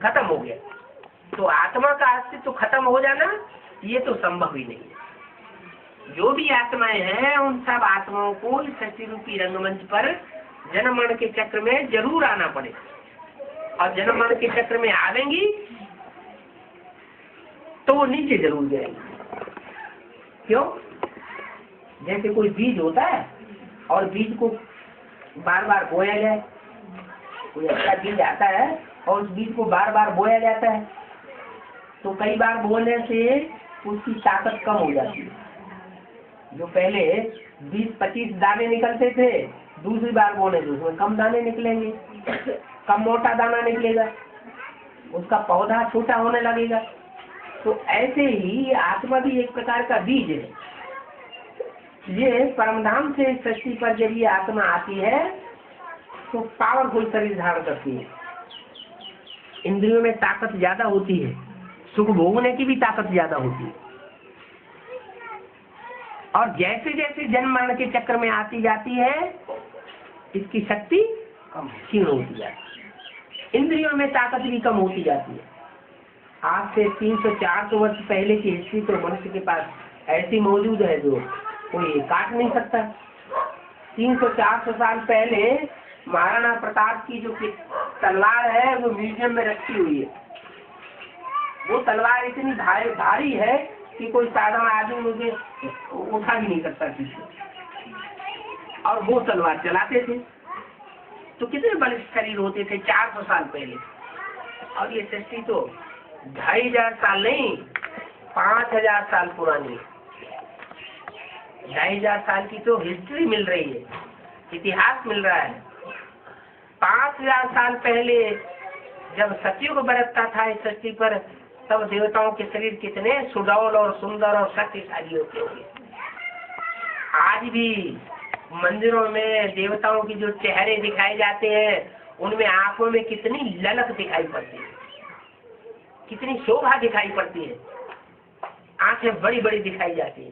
Speaker 1: खत्म हो गया। तो आत्मा का अस्तित्व खत्म हो जाना ये तो संभव ही नहीं है। जो भी आत्माएं हैं उन सब आत्माओं को इस सृष्टि रूपी रंगमंच पर जन्म मरण के चक्र में जरूर आना पड़े, और जन्म मरण के चक्र में आवेंगी तो वो नीचे जरूर जाएंगे। क्यों? जैसे कोई बीज होता है और बीज को बार बार बोया जाए, कोई अच्छा बीज आता है और उस बीज को बार बार बोया जाता है, तो कई बार बोलने से उसकी ताकत कम हो जाती है। जो पहले 20-25 दाने निकलते थे, दूसरी बार बोले तो उसमें कम दाने निकलेंगे, कम मोटा दाना निकलेगा, उसका पौधा छोटा होने लगेगा। तो ऐसे ही आत्मा भी एक प्रकार का बीज है। ये परमधाम से सृष्टि पर जब ये आत्मा आती है तो पावरफुल शरीर धारण करती है। इंद्रियों में ताकत ज्यादा होती है, सुख भोगने की भी ताकत ज्यादा होती है। और जैसे जैसे जन्म मरण के चक्र में आती जाती है, इसकी शक्ति क्षीण होती जाती है, इंद्रियों में ताकत भी कम होती जाती है। आज से 300-400 वर्ष पहले की हिस्ट्री तो मनुष्य के पास ऐसी मौजूद है जो कोई काट नहीं सकता। 300-400 साल पहले महाराणा प्रताप की जो तलवार है वो म्यूजियम में रखी हुई है। वो तलवार इतनी भारी है कि कोई साधारण आदमी मुझे उठा भी नहीं सकता किसी, और वो तलवार चलाते थे। तो कितने बलिष्ठ शरीर होते थे 400 साल पहले। और ये सृष्टि तो 2500 साल नहीं, 5000 साल पुरानी, 2500 साल की तो हिस्ट्री मिल रही है, इतिहास मिल रहा है। 5000 साल पहले जब सतयुग बरसता था इस सृष्टि पर, तब देवताओं के शरीर कितने सुडौल और सुंदर और शक्तिशाली होते होंगे। आज भी मंदिरों में देवताओं की जो चेहरे दिखाए जाते हैं, उनमें आंखों में कितनी ललक दिखाई पड़ती है, कितनी शोभा दिखाई पड़ती है। आंखें बड़ी बड़ी दिखाई जाती है,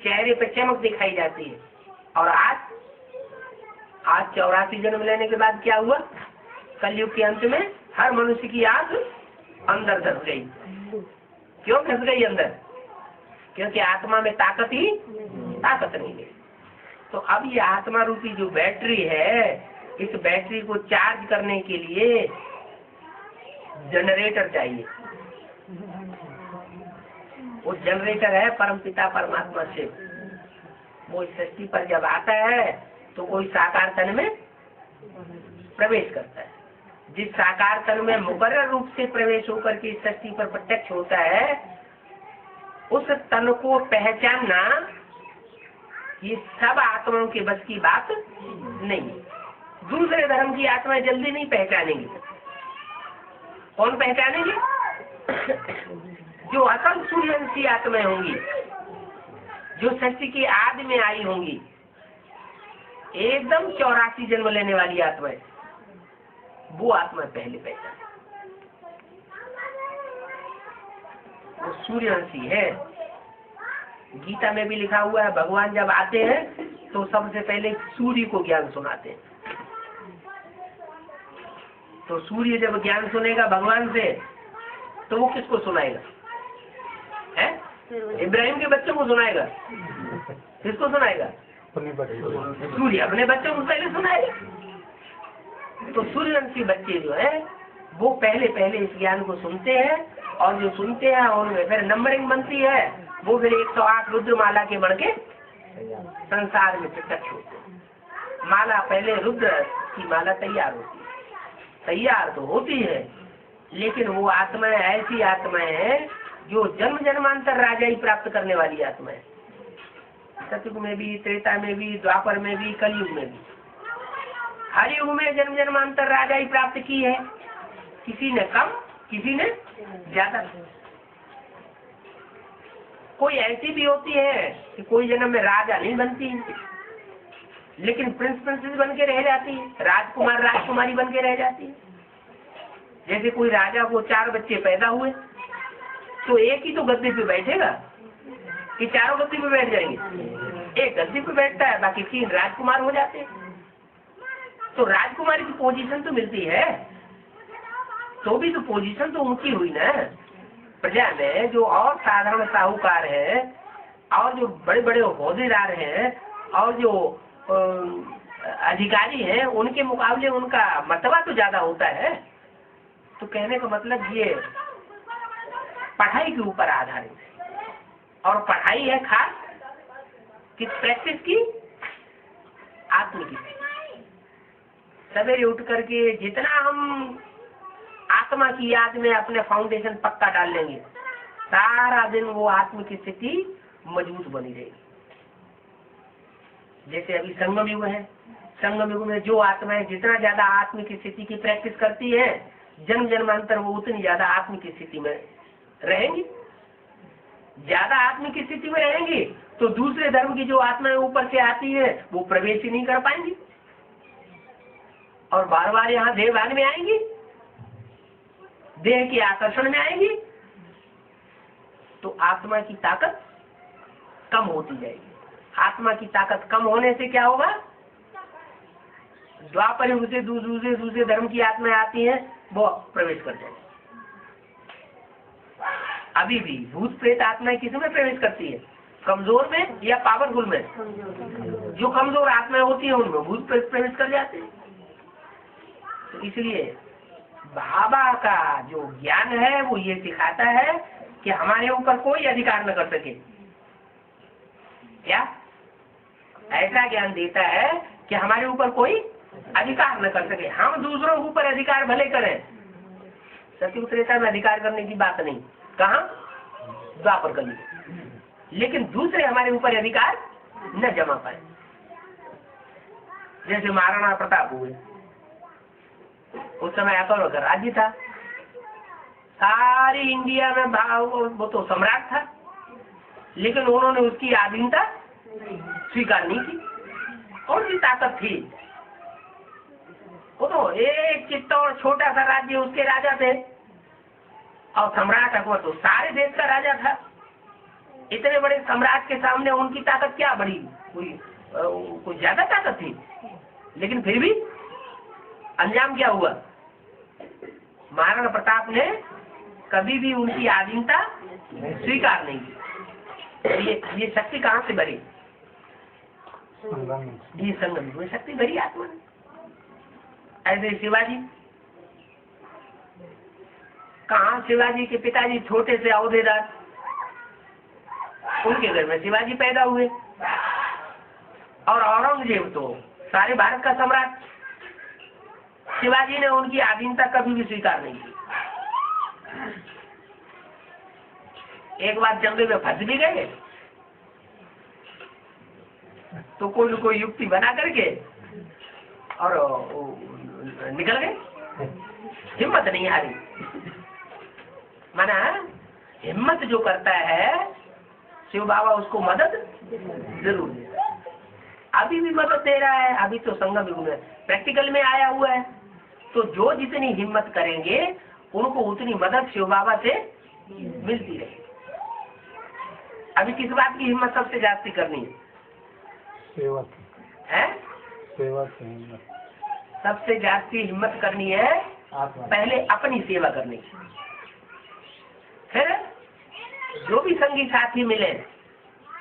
Speaker 1: चेहरे पे चमक दिखाई जाती है। और आज 84 जन्म लेने के बाद क्या हुआ? कलयुग के अंत में हर मनुष्य की आंख अंदर धस गई। क्यों धस गई अंदर? क्योंकि आत्मा में ताकत नहीं है। तो अब ये आत्मा रूपी जो बैटरी है, इस बैटरी को चार्ज करने के लिए जनरेटर चाहिए। वो जनरेटर है परमपिता परमात्मा से। वो इस सृष्टि पर जब आता है तो कोई साकार तन में प्रवेश करता है। जिस साकार तन में मुकर्रर रूप से प्रवेश होकर के इस सृष्टि पर प्रत्यक्ष होता है, उस तन को पहचानना ये सब आत्माओं के बस की बात नहीं। दूसरे धर्म की आत्माएं जल्दी नहीं पहचानेंगी। कौन पहचानेंगे? जो असल सूर्यवंशी आत्माएं होंगी, जो सृष्टि की आदि में आई होंगी, एकदम 84 जन्म लेने वाली आत्माएं, वो आत्मा पहले पहचान। वो सूर्यवंशी है। गीता में भी लिखा हुआ है, भगवान जब आते हैं तो सबसे पहले सूर्य को ज्ञान सुनाते हैं। तो सूर्य जब ज्ञान सुनेगा भगवान से, तो वो किसको सुनाएगा? है? इब्राहिम के बच्चों को सुनाएगा। किसको सुनाएगा? सूर्य अपने बच्चों को पहले सुनाएगा। तो सूर्यवंशी बच्चे जो है वो पहले इस ज्ञान को सुनते हैं, और जो सुनते हैं उनमें फिर नंबरिंग बनती है। वो फिर 108 रुद्रमाला के बढ़ के संसार में प्रत्यक्ष होते हैं। माला पहले रुद्र की माला तैयार होती है, तैयार तो होती है, लेकिन वो आत्माएं ऐसी आत्माएं हैं जो जन्म जन्मांतर राजाई प्राप्त करने वाली आत्माएं। सतयुग में भी, त्रेता में भी, द्वापर में भी, कलयुग में भी, हर युग में जन्म जन्मांतर राजाई प्राप्त की है। किसी ने कम, किसी ने ज्यादा। कोई ऐसी भी होती है कि कोई जन्म में राजा नहीं बनती, लेकिन प्रिंस प्रिंसेस बन के रह जाती है, राजकुमार राजकुमारी बन के रह जाती है। जैसे कोई राजा को 4 बच्चे पैदा हुए, तो एक ही तो गद्दे पे बैठेगा कि चारों गद्दे पे बैठ जाएंगे? एक गद्दे पे बैठता है, बाकी 3 राजकुमार हो जाते हैं। तो राजकुमारी की पोजीशन तो मिलती है, तो भी तो पोजीशन तो ऊंची हुई ना। प्रजा में जो और साधारण साहूकार है, और जो बड़े बड़े ओहदेदार हैं, और जो अधिकारी हैं, उनके मुकाबले उनका मर्तबा तो ज्यादा होता है। तो कहने का मतलब ये पढ़ाई के ऊपर आधारित है। और पढ़ाई है खास किस प्रैक्टिस की? आत्म की। सवेरे उठ करके जितना हम आत्मा की याद में अपने फाउंडेशन पक्का डाल लेंगे, सारा दिन वो आत्म की स्थिति मजबूत बनी रहेगी। जैसे अभी संगम युग है, संगम युग में जो आत्माएं जितना ज्यादा आत्म की स्थिति की प्रैक्टिस करती है, जन्म जन्मांतर वो उतनी ज्यादा आत्म की स्थिति में रहेंगी। ज्यादा आत्म की स्थिति में रहेंगी तो दूसरे धर्म की जो आत्माएं ऊपर से आती है वो प्रवेश ही नहीं कर पाएंगी और बार बार यहाँ देह भाग में आएंगी, देह के आकर्षण में आएंगी, तो आत्मा की ताकत कम होती जाएगी। आत्मा की ताकत कम होने से क्या होगा, द्वापर युग से दूसरे धर्म की आत्माएं आती हैं, वो प्रवेश कर जाएंगे। अभी भी भूत प्रेत आत्माएं किस में प्रवेश करती है, कमजोर में या पावरफुल में? जो कमजोर आत्माएं होती है उनमें भूत प्रेत प्रवेश कर जाते हैं। तो इसलिए बाबा का जो ज्ञान है वो ये सिखाता है कि हमारे ऊपर कोई अधिकार न कर सके। क्या ऐसा ज्ञान देता है कि हमारे ऊपर कोई अधिकार न कर सके। हम दूसरों के ऊपर अधिकार भले करें, सत्युग त्रेता में अधिकार करने की बात नहीं, कहाँ द्वापर कली, लेकिन दूसरे हमारे ऊपर अधिकार न जमा पाए। जैसे महाराणा प्रताप हुए, उस समय अकबर का राज्य था, सारी इंडिया में वो तो सम्राट था, लेकिन उन्होंने उसकी आधीनता स्वीकार नहीं की। कौन सी ताकत थी? वो तो एक चित्तौड़ छोटा सा राज्य, उसके राजा थे, और सम्राट अकबर तो सारे देश का राजा था। इतने बड़े सम्राट के सामने उनकी ताकत क्या बड़ी, कोई ज्यादा ताकत थी? लेकिन फिर भी अंजाम क्या हुआ, महाराणा प्रताप ने कभी भी उनकी आधीनता स्वीकार नहीं की। ये शक्ति कहाँ से भरी? ये संगम में शक्ति भरी आत्मा। ऐसे शिवाजी, कहाँ शिवाजी के पिताजी छोटे से औहदेदार, उनके घर में शिवाजी पैदा हुए, और औरंगजेब तो सारे भारत का सम्राट। शिवाजी ने उनकी आधीनता कभी भी स्वीकार नहीं की। एक बार जंगल में फंस भी गए तो कोई न कोई युक्ति बना करके और निकल गए, हिम्मत नहीं हारी। माना हिम्मत जो करता है शिव बाबा उसको मदद जरूर देता है। अभी भी मदद दे रहा है, अभी तो संगम युग में प्रैक्टिकल में आया हुआ है, तो जो जितनी हिम्मत करेंगे उनको उतनी मदद शिव बाबा से मिलती रहेगी। अभी किस बात की हिम्मत सबसे ज्यादा करनी है?
Speaker 2: सेवा
Speaker 1: है,
Speaker 2: सेवा की हिम्मत
Speaker 1: सबसे ज्यादा हिम्मत करनी है पहले अपनी सेवा करनी। फिर जो भी संगी साथी मिले,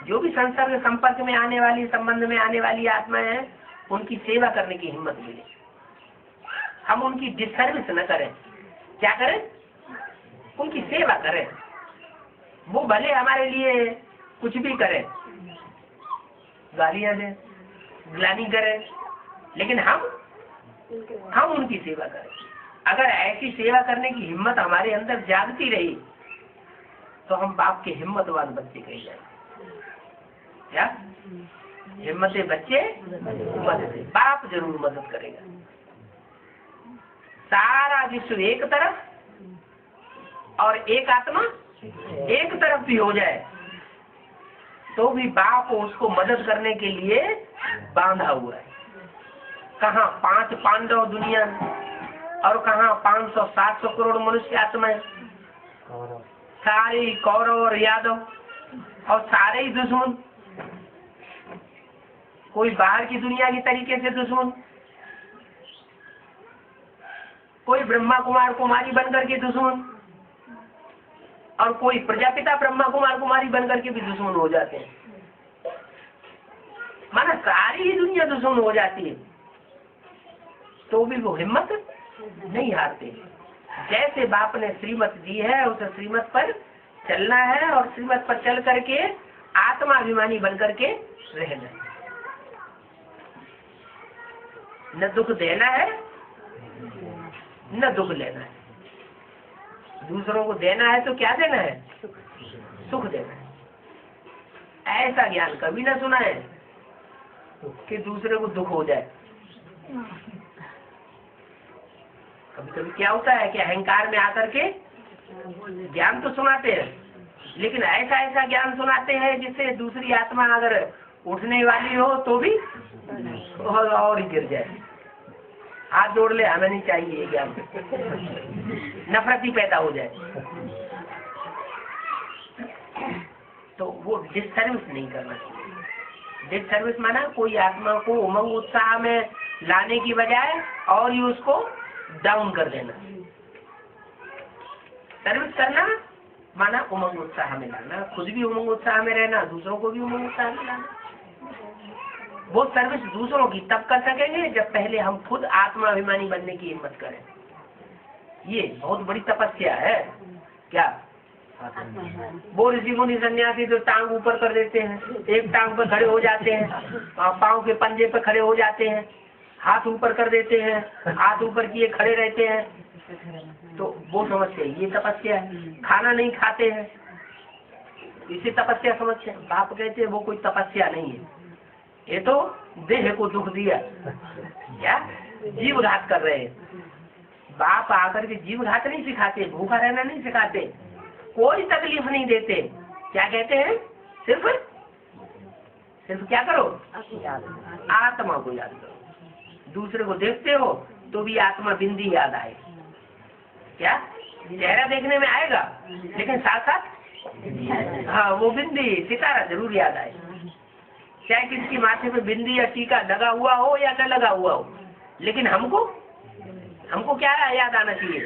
Speaker 1: जो भी संसर्ग संपर्क में आने वाली, संबंध में आने वाली आत्माएं हैं, उनकी सेवा करने की हिम्मत मिले। हम उनकी डिसर्विस न करें। क्या करें? उनकी सेवा करें। वो भले हमारे लिए कुछ भी करें, गालियां दें, ग्लानि करें, लेकिन हम उनकी सेवा करें। अगर ऐसी सेवा करने की हिम्मत हमारे अंदर जागती रही तो हम बाप के हिम्मतवान बच्चे कहे जाएंगे। क्या हिम्मते बच्चे मदद, बाप जरूर मदद करेगा। सारा विश्व एक तरफ और एक आत्मा एक तरफ भी हो जाए तो भी बाप उसको मदद करने के लिए बांधा हुआ है। कहाँ 5 पांडव दुनिया और कहाँ 500-700 करोड़ मनुष्य आत्माएं, सारे कौरव और यादव और सारे ही दुश्मन। कोई बाहर की दुनिया की तरीके से दुश्मन, कोई ब्रह्मा कुमार कुमारी बनकर के दुश्मन, और कोई प्रजापिता ब्रह्मा कुमार कुमारी बनकर के भी दुश्मन हो जाते हैं। माना सारी ही दुनिया दुश्मन हो जाती है तो भी वो हिम्मत नहीं हारते। जैसे बाप ने श्रीमत दी है उस श्रीमत पर चलना है और श्रीमत पर चल करके आत्माभिमानी बनकर के रहना है। न दुख देना है न दुख लेना है। दूसरों को देना है तो क्या देना है? सुख देना है। ऐसा ज्ञान कभी ना सुना है कि दूसरे को दुख हो जाए। कभी कभी क्या होता है कि अहंकार में आकर के ज्ञान तो सुनाते हैं, लेकिन ऐसा ऐसा ज्ञान सुनाते हैं जिससे दूसरी आत्मा अगर उठने वाली हो तो भी और ही गिर जाए, हाथ जोड़ ले, हमें नहीं चाहिए ये ज्ञान, नफरत ही पैदा हो जाए। तो वो डिससर्विस नहीं करना चाहिए। डिससर्विस माना कोई आत्मा को उमंग उत्साह में लाने की बजाय और ही उसको डाउन कर देना। सर्विस करना माना उमंग उत्साह में लाना, खुद भी उमंग उत्साह में रहना, दूसरों को भी उमंग उत्साह में लाना। वो सर्विस दूसरों की तब कर सकेंगे जब पहले हम खुद आत्माभिमानी बनने की हिम्मत करें। ये बहुत बड़ी तपस्या है। क्या वो ऋषि मुनि सन्यासी जो टांग ऊपर कर देते हैं, एक टांग पर खड़े हो जाते हैं, पांव के पंजे पर खड़े हो जाते हैं, हाथ ऊपर कर देते हैं, हाथ ऊपर किए खड़े रहते हैं, तो वो समझते हैं ये तपस्या है। खाना नहीं खाते हैं, इसे तपस्या समझते हैं। बाप कहते हैं वो कोई तपस्या नहीं है, ये तो देह को दुख दिया, क्या जीव घात कर रहे हैं। बाप आकर के जीव घात नहीं सिखाते, भूखा रहना नहीं सिखाते, कोई तकलीफ नहीं देते। क्या कहते हैं? सिर्फ क्या करो? आत्मा को याद करो। दूसरे को देखते हो तो भी आत्मा बिंदी याद आए। क्या चेहरा देखने में आएगा, लेकिन साथ साथ हाँ वो बिंदी सितारा जरूर याद आए। चाहे किसकी माथे पे बिंदी या टीका लगा हुआ हो या न लगा हुआ हो, लेकिन हमको क्या याद आना चाहिए?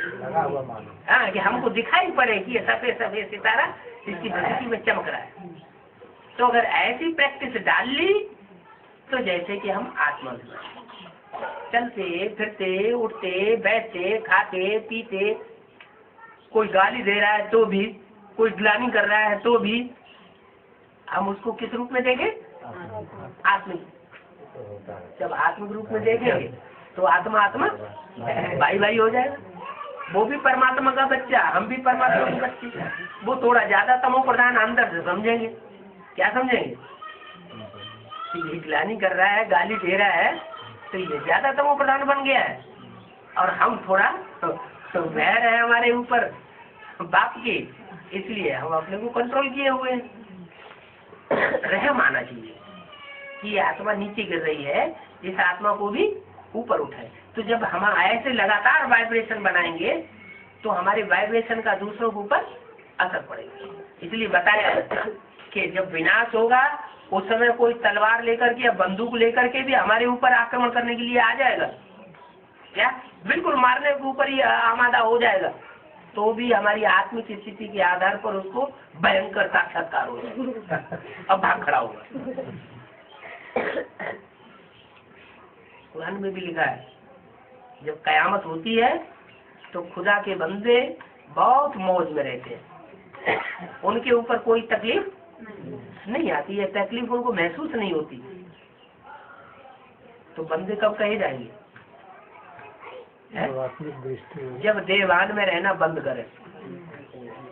Speaker 1: हाँ, कि हमको दिखाई पड़े कि ये सफेद सफेद सितारा इसकी दृष्टि में चमक रहा है। तो अगर ऐसी प्रैक्टिस डाल ली तो जैसे कि हम आत्मा चलते फिरते उठते बैठते खाते पीते, कोई गाली दे रहा है तो भी, कोई ग्लानि कर रहा है तो भी हम उसको किस रूप में देखें? आत्मिक। जब आत्मिक रूप में देखेंगे तो आत्मा आत्मा भाई भाई हो जाएगा। वो भी परमात्मा का बच्चा, हम भी परमात्मा के बच्चे। वो थोड़ा ज्यादा तमो प्रधान अंदर से समझेंगे। क्या समझेंगे? ये ग्लानि कर रहा है, गाली दे रहा है, तो ये ज्यादा तमो प्रधान बन गया है, और हम थोड़ा वैर है हमारे ऊपर बाप की, इसलिए हम अपने को कंट्रोल किए हुए हैं। रहम आना चाहिए कि ये आत्मा नीचे गिर रही है, इस आत्मा को भी ऊपर उठाए। तो जब हम ऐसे लगातार वाइब्रेशन बनाएंगे तो हमारे वाइब्रेशन का दूसरों के ऊपर असर पड़ेगा। इसलिए बताया कि जब विनाश होगा उस समय कोई तलवार लेकर के या बंदूक लेकर के भी हमारे ऊपर आक्रमण करने के लिए आ जाएगा, क्या बिल्कुल मारने के ऊपर ही आमादा हो जाएगा, तो भी हमारी आत्मिक स्थिति के आधार पर उसको भयंकर साक्षात्कार हो जाएगा, अब भाग खड़ा होगा। कुरान में भी लिखा है जब कयामत होती है तो खुदा के बंदे बहुत मौज में रहते हैं, उनके ऊपर कोई तकलीफ नहीं आती है, तकलीफ उनको महसूस नहीं होती। तो बंदे कब कहे जाएंगे? जब देवान में रहना बंद करें।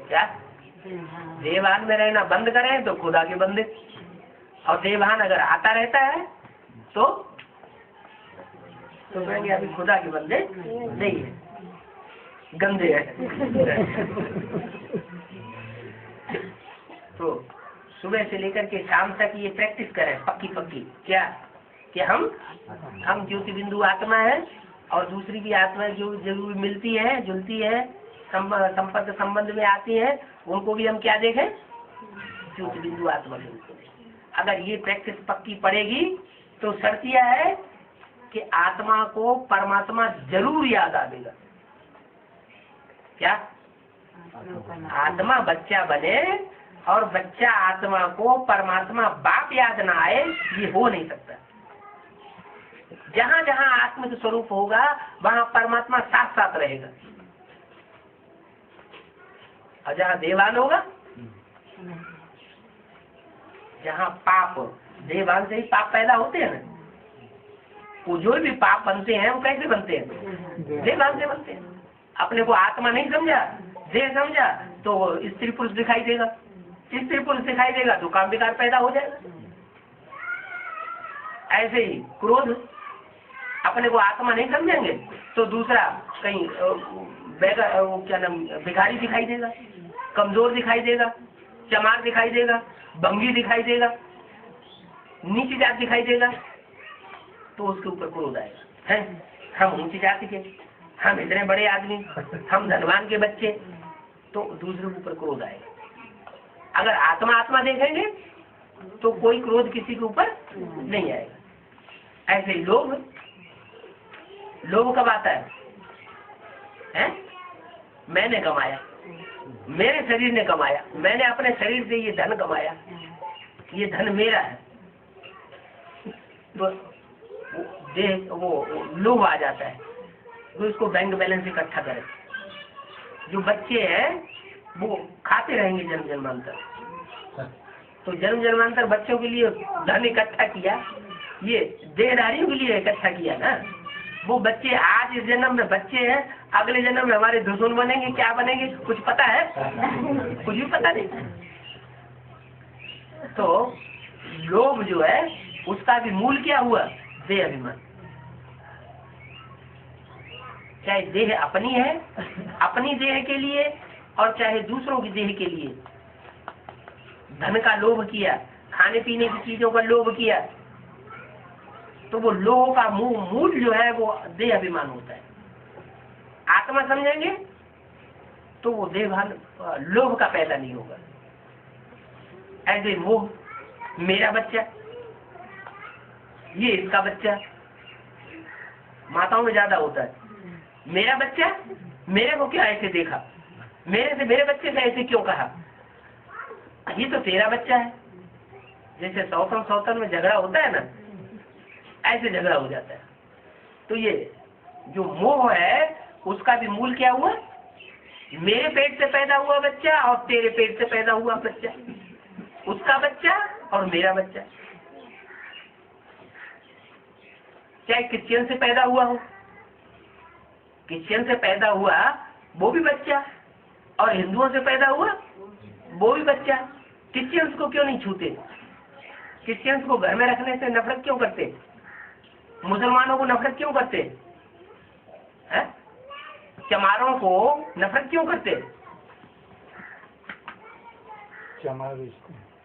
Speaker 1: क्या देवान में रहना बंद करें तो खुदा के बंदे, और देवान अगर आता रहता है तो कहेंगे अभी खुदा के बंदे नहीं है, गंदे हैं। तो सुबह से लेकर के शाम तक ये प्रैक्टिस करें पक्की पक्की। क्या कि हम ज्योति बिंदु आत्मा है, और दूसरी भी आत्मा जो जरूर मिलती है जुलती है संपर्क संबंध में आती है, उनको भी हम क्या देखें? ज्योति बिंदु आत्मा बिंदु। अगर ये प्रैक्टिस पक्की पड़ेगी तो शर्त यह है कि आत्मा को परमात्मा जरूर याद आएगा। क्या आत्मा बच्चा बने और बच्चा आत्मा को परमात्मा बाप याद ना आए, ये हो नहीं सकता। जहाँ जहाँ आत्मिक स्वरूप होगा वहाँ परमात्मा साथ साथ रहेगा, और जहाँ देवान होगा, जहाँ पाप, देवान से ही पाप पैदा होते हैं ना, वो जो भी पाप बनते हैं वो कैसे बनते हैं? देवान से बनते हैं। अपने को आत्मा नहीं समझा, देह समझा तो स्त्री पुरुष दिखाई देगा, स्त्री पुरुष दिखाई देगा तो काम विकार पैदा हो जाएगा। ऐसे ही क्रोध, अपने को आत्मा नहीं समझेंगे तो दूसरा कहीं क्या नाम भिखारी दिखाई देगा, कमजोर दिखाई देगा, चमार दिखाई देगा, भंगी दिखाई देगा, नीची जात दिखाई देगा, तो उसके ऊपर क्रोध आएगा। है हम ऊंची जाति के, हम इतने बड़े आदमी, हम धनवान के बच्चे, तो दूसरे के ऊपर क्रोध आएगा। अगर आत्मा आत्मा देखेंगे तो कोई क्रोध किसी के ऊपर नहीं आएगा। ऐसे ही लोभ, लोभ कब आता है? मैंने कमाया, मेरे शरीर ने कमाया, मैंने अपने शरीर से ये धन कमाया, ये धन मेरा है, तो वो लोभ आ जाता है। तो इसको बैंक बैलेंस इकट्ठा करें। जो बच्चे हैं वो खाते रहेंगे जन्म जन्मांतर, तो जन्म जन्मांतर बच्चों के लिए धन इकट्ठा किया, ये देहधारियों के लिए इकट्ठा किया ना। वो बच्चे आज इस जन्म में बच्चे हैं, अगले जन्म में हमारे दुश्मन बनेंगे, क्या बनेंगे कुछ पता है? कुछ भी पता नहीं। तो लोभ जो है उसका भी मूल क्या हुआ? देह अभिमान। चाहे देह अपनी है, अपनी देह के लिए, और चाहे दूसरों की देह के लिए धन का लोभ किया, खाने पीने की चीजों का लोभ किया, तो वो लोभ का मूल जो है वो देह अभिमान होता है। आत्मा समझेंगे तो वो देहभान लोभ का पैदा नहीं होगा। ऐसे मोह, मेरा बच्चा, ये इसका बच्चा, माताओं में ज्यादा होता है। मेरा बच्चा, मेरे को क्या ऐसे देखा, मेरे से मेरे बच्चे से ऐसे क्यों कहा, ये तो तेरा बच्चा है। जैसे सौतन में झगड़ा होता है ना, ऐसे झगड़ा हो जाता है। तो ये जो मोह है उसका भी मूल क्या हुआ? मेरे पेट से पैदा हुआ बच्चा और तेरे पेट से पैदा हुआ बच्चा, उसका बच्चा और मेरा बच्चा। चाहे क्रिश्चियन से पैदा हुआ हो, क्रिश्चियन से पैदा हुआ वो भी बच्चा, और हिंदुओं से पैदा हुआ वो भी बच्चा। क्रिश्चियंस को क्यों नहीं छूते? क्रिश्चियंस को घर में रखने से नफरत क्यों करते? मुसलमानों को नफरत क्यों करते हैं? चमारों को नफरत क्यों करते?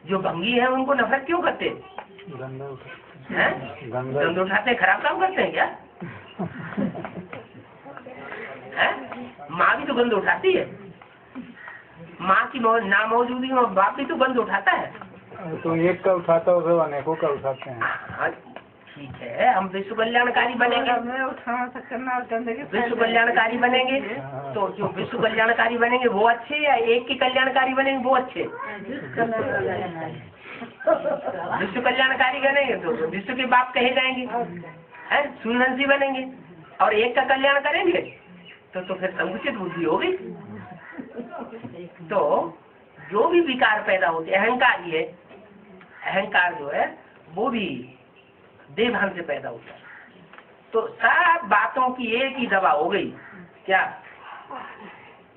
Speaker 1: जो भंगी है उनको नफरत क्यों करते? गंद उठाते, खराब काम करते हैं क्या? माँ भी तो गंद उठाती है, माँ की ना मौजूदगी में बाप भी तो गंद उठाता है।
Speaker 2: तो एक का उठाता हो तो अनेकों का उठाते हैं।
Speaker 1: ठीक है, हम विश्व कल्याणकारी बनेंगे, विश्व कल्याणकारी बनेंगे तो जो विश्व कल्याणकारी बनेंगे वो अच्छे, या एक के कल्याणकारी बनेंगे वो अच्छे? विश्व कल्याणकारी बनेंगे तो विश्व के बाप कहे जाएंगे, है सुनहंसी बनेंगे, और एक का कल्याण करेंगे तो फिर संकुचित बुद्धि हो गई। तो जो भी विकार पैदा होते, अहंकार ही है, अहंकार जो है वो भी देहभान से पैदा होता है। तो सब बातों की एक ही दवा हो गई, क्या?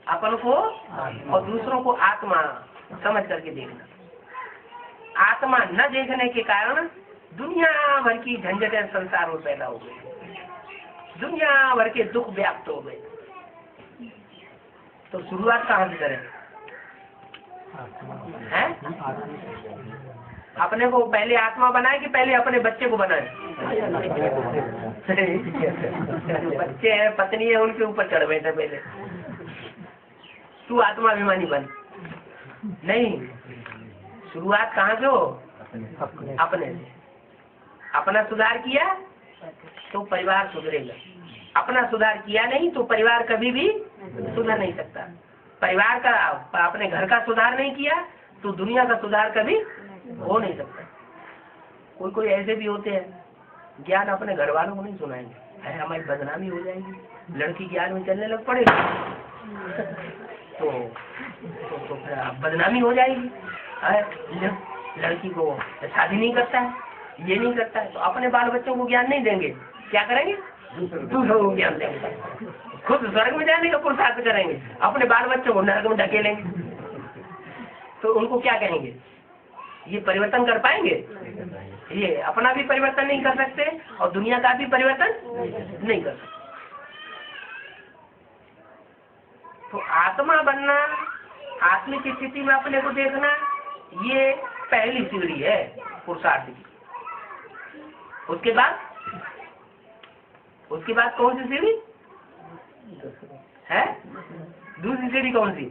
Speaker 1: अपन को और दूसरों को आत्मा समझ करके देखना। आत्मा न देखने के कारण दुनिया भर की झंझटें संसार में पैदा हो गई, दुनिया भर के दुख व्याप्त हो गए। तो शुरुआत कहाँ से करें? हैं? अपने को पहले आत्मा बनाए कि पहले अपने बच्चे को बनाए? बच्चे हैं, पत्नी है, उनके ऊपर चढ़ बैठे पहले। तू आत्मा अभिमानी बन। नहीं, शुरुआत कहाँ से हो? अपने से। अपना सुधार किया तो परिवार सुधरेगा, अपना सुधार किया नहीं तो परिवार कभी भी सुधर नहीं सकता। परिवार का, अपने घर का सुधार नहीं किया तो दुनिया का सुधार कभी हो नहीं सकता। कोई ऐसे भी होते हैं, ज्ञान अपने घर वालों को नहीं सुनाएंगे, है हमारी बदनामी हो जाएगी, लड़की ज्ञान में चलने लग पड़ेगी तो फिर बदनामी हो जाएगी, है लड़की को शादी नहीं करता है, ये नहीं करता है, तो अपने बाल बच्चों को ज्ञान नहीं देंगे, क्या करेंगे? दूसरों को ज्ञान देंगे। खुद स्वर्ग में जाने का पुरुषार्थ करेंगे, अपने बाल बच्चों को नरक में ढकेलेंगे, तो उनको क्या कहेंगे? ये परिवर्तन कर पाएंगे? ये अपना भी परिवर्तन नहीं कर सकते और दुनिया का भी परिवर्तन नहीं कर सकते। तो आत्मा बनना, आत्मिक स्थिति में अपने को देखना, ये पहली सीढ़ी है पुरुषार्थ की। उसके बाद कौन सी सीढ़ी है? दूसरी सीढ़ी कौन सी?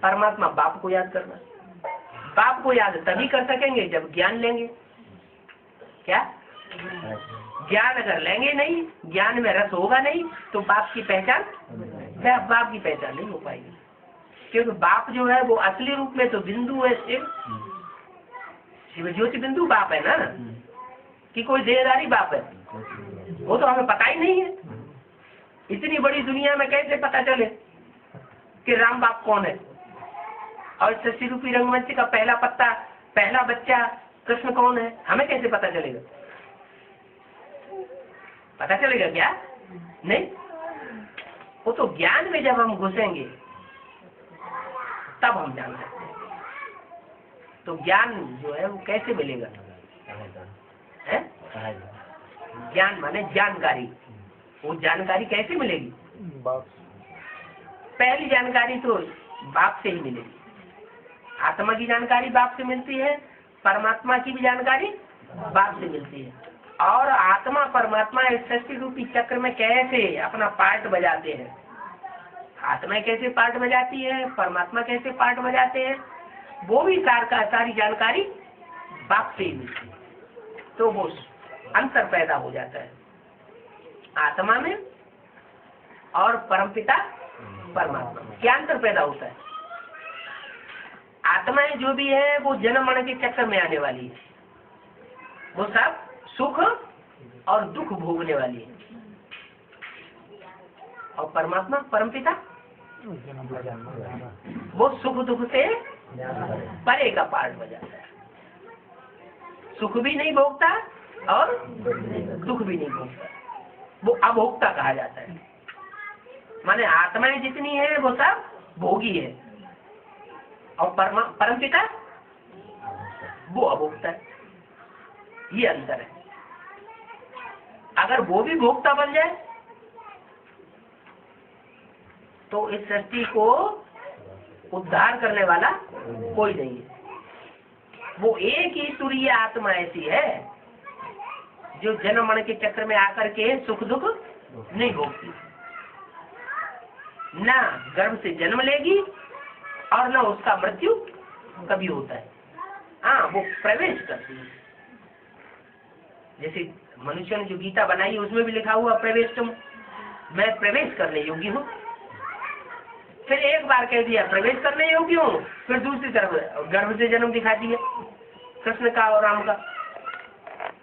Speaker 1: परमात्मा बाप को याद करना। बाप को याद तभी कर सकेंगे जब ज्ञान लेंगे। क्या ज्ञान अगर लेंगे नहीं, ज्ञान में रस होगा नहीं, तो बाप की पहचान नहीं हो पाएगी। क्योंकि बाप जो है वो असली रूप में तो बिंदु है, शिव ज्योति बिंदु बाप है ना, कि कोई देहधारी बाप है, वो तो हमें पता ही नहीं है। इतनी बड़ी दुनिया में कैसे पता चले कि राम बाप कौन है, और सृष्टि रूपी रंगमंच का पहला पत्ता, पहला बच्चा कृष्ण कौन है, हमें कैसे पता चलेगा? पता चलेगा क्या? नहीं। वो तो ज्ञान में जब हम घुसेंगे तब हम जान सकते हैं। तो ज्ञान जो है वो कैसे मिलेगा? है ज्ञान माने जानकारी। वो जानकारी कैसे मिलेगी? पहली जानकारी तो बाप से ही मिलेगी। आत्मा की जानकारी बाप से मिलती है, परमात्मा की भी जानकारी बाप से मिलती है। और आत्मा परमात्मा इस सृष्टि रूपी चक्र में कैसे अपना पार्ट बजाते हैं, आत्मा कैसे पार्ट बजाती है, परमात्मा कैसे पार्ट बजाते हैं, वो भी सारी जानकारी बाप से ही मिलती है। तो वो अंतर पैदा हो जाता है आत्मा में और परमपिता परमात्मा में। क्या अंतर पैदा होता है? आत्माएं जो भी है वो जन्म मरण के चक्कर में आने वाली है, वो सब सुख और दुख भोगने वाली है। और परमात्मा परमपिता वो सुख दुख से परे का पार्ट बजाता है। सुख भी नहीं भोगता और दुख भी नहीं भोगता, वो अभोक्ता कहा जाता है। माने आत्माएं जितनी है वो सब भोगी है और परमपिता वो अभोक्ता है। ये अंतर है। अगर वो भी भोक्ता बन जाए तो इस सृष्टि को उद्धार करने वाला कोई नहीं है। वो एक ही तुरीय आत्मा ऐसी है जो जन्म मरण के चक्र में आकर के सुख दुख नहीं भोगती, ना गर्भ से जन्म लेगी और ना उसका मृत्यु कभी होता है। हाँ, वो प्रवेश करती है। जैसे मनुष्य ने जो गीता बनाई है उसमें भी लिखा हुआ प्रवेश तुम, मैं प्रवेश करने योग्य हूँ। फिर एक बार कह दिया प्रवेश करने योग्य हूँ, फिर दूसरी तरफ गर्भ से जन्म दिखा दिया कृष्ण का और राम का।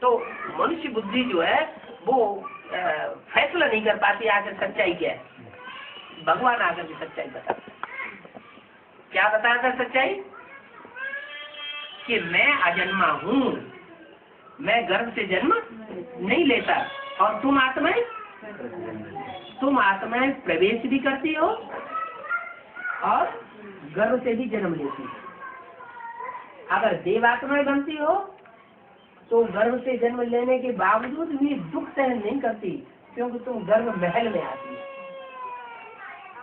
Speaker 1: तो मनुष्य बुद्धि जो है वो फैसला नहीं कर पाती आखिर सच्चाई क्या है। भगवान आकर की सच्चाई बता, क्या बताया था सच्चाई? कि मैं अजन्मा हूँ, मैं गर्भ से जन्म नहीं लेता, और तुम आत्माएं प्रवेश भी करती हो और गर्भ से भी जन्म लेती हो। अगर देवात्माएं बनती हो तो गर्भ से जन्म लेने के बावजूद भी दुख सहन नहीं करती, क्योंकि तुम गर्भ महल में आती है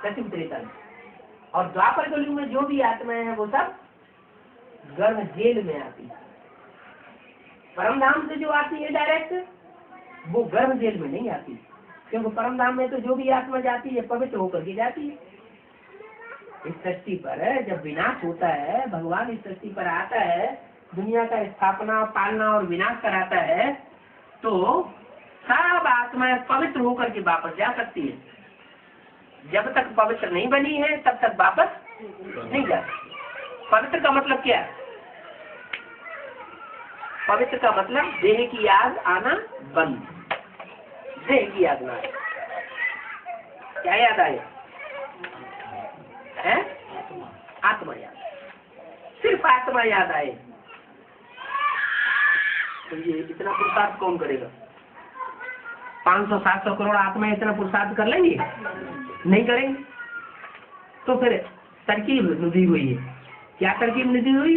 Speaker 1: सचिव त्रेता में। और द्वापर कलयुग में जो भी आत्माएं हैं वो सब गर्भ जेल में आती है। परमधाम से जो आती है डायरेक्ट, वो गर्भ जेल में नहीं आती, क्योंकि परमधाम में तो जो भी आत्मा जाती है पवित्र होकर के जाती है। इस सृष्टि पर जब विनाश होता है, भगवान इस सृष्टि पर आता है, दुनिया का स्थापना पालना और विनाश कराता है, तो सब आत्माएं पवित्र होकर के वापस जा सकती है। जब तक पवित्र नहीं बनी है तब तक वापस नहीं जा सकती। पवित्र का मतलब क्या है? पवित्र का मतलब देह की याद आना बंद, देह की याद ना आए। क्या याद आए? है आत्मा याद, सिर्फ आत्मा याद आए। तो ये इतना पुरुषार्थ कौन करेगा? 500-700 करोड़ आत्मा इतना पुरुषार्थ कर लेंगे? नहीं करेंगे। तो फिर तरकीब निधि हुई है। क्या तरकीब निधि हुई?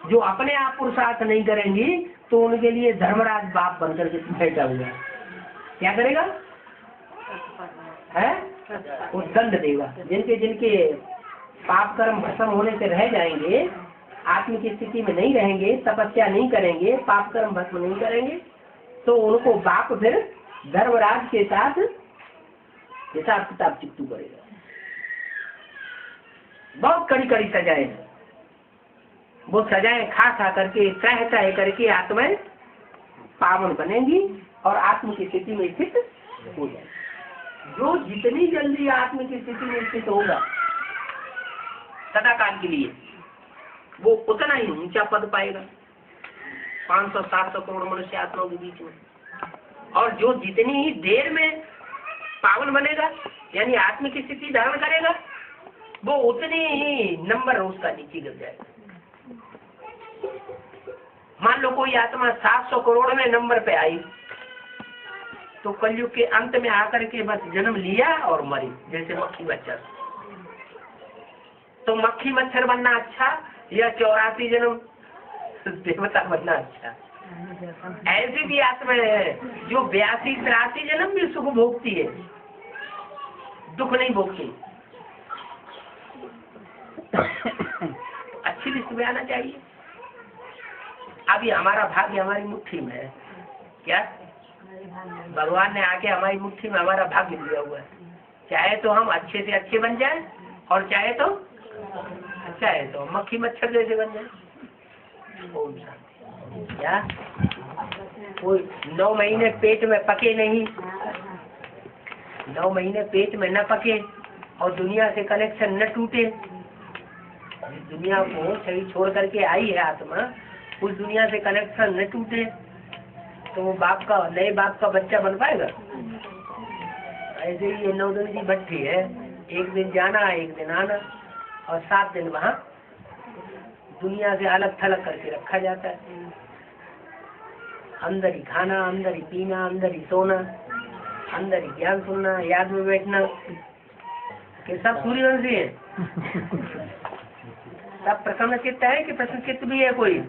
Speaker 1: जो अपने आप पुरुषार्थ नहीं करेंगी तो उनके लिए धर्मराज बाप बनकर के बैठा हुआ है। क्या करेगा है? वो दंड देगा। जिनके जिनके पाप कर्म भस्म होने से रह जाएंगे, आत्म की स्थिति में नहीं रहेंगे, तपस्या नहीं करेंगे, पाप कर्म भस्म नहीं करेंगे, तो उनको बाप फिर धर्मराज के साथ हिसाब किताब चित्तू करेगा। बहुत कड़ी कड़ी सजाएं, वो सजाएं खा करके सह करके आत्माएं पावन बनेंगी और आत्म की स्थिति में स्थित हो जाएगी। जो जितनी जल्दी आत्म की स्थिति में स्थित होगा सदा काल के लिए, वो उतना ही ऊंचा पद पाएगा 500-700 करोड़ मनुष्य आत्माओं के बीच में। और जो जितनी ही देर में पावन बनेगा यानी आत्म की स्थिति धारण करेगा, वो उतनी ही नंबर उसका नीचे गिर जाएगा। मान लो कोई आत्मा 700 करोड़ में नंबर पे आई, तो कलयुग के अंत में आकर के बस जन्म लिया और मरी, जैसे मक्खी मच्छर। तो मक्खी मच्छर बनना अच्छा या 84 जन्म देवता बनना अच्छा? ऐसी भी आत्मा है जो 82-83 जन्म भी सुख भोगती है, दुख नहीं भोगती। अच्छी लिस्ट में आना चाहिए। अभी हमारा भाग्य हमारी मुट्ठी में है। क्या भगवान ने आके हमारी मुट्ठी में हमारा भाग्य दिया हुआ है। चाहे तो हम अच्छे से अच्छे बन जाए और चाहे तो मक्खी मच्छर जैसे बन जाए। क्या कोई 9 महीने पेट में पके नहीं, 9 महीने पेट में न पके और दुनिया से कनेक्शन न टूटे। दुनिया को शरीर छोड़ करके आई है आत्मा, उस दुनिया से कनेक्शन न टूटे, तो वो नए बाप का बच्चा बन पाएगा? ऐसे ही ये 9 दिन की भट्टी है, एक दिन जाना एक दिन आना और 7 दिन वहाँ दुनिया से अलग थलग करके रखा जाता है। अंदर ही खाना, अंदर ही पीना, अंदर ही सोना, अंदर ही ज्ञान सुनना, याद में बैठना। ये सब सूर्यवंशी है। सब प्रसन्न चित्त है कि प्रसन्न चित्त भी है कोई?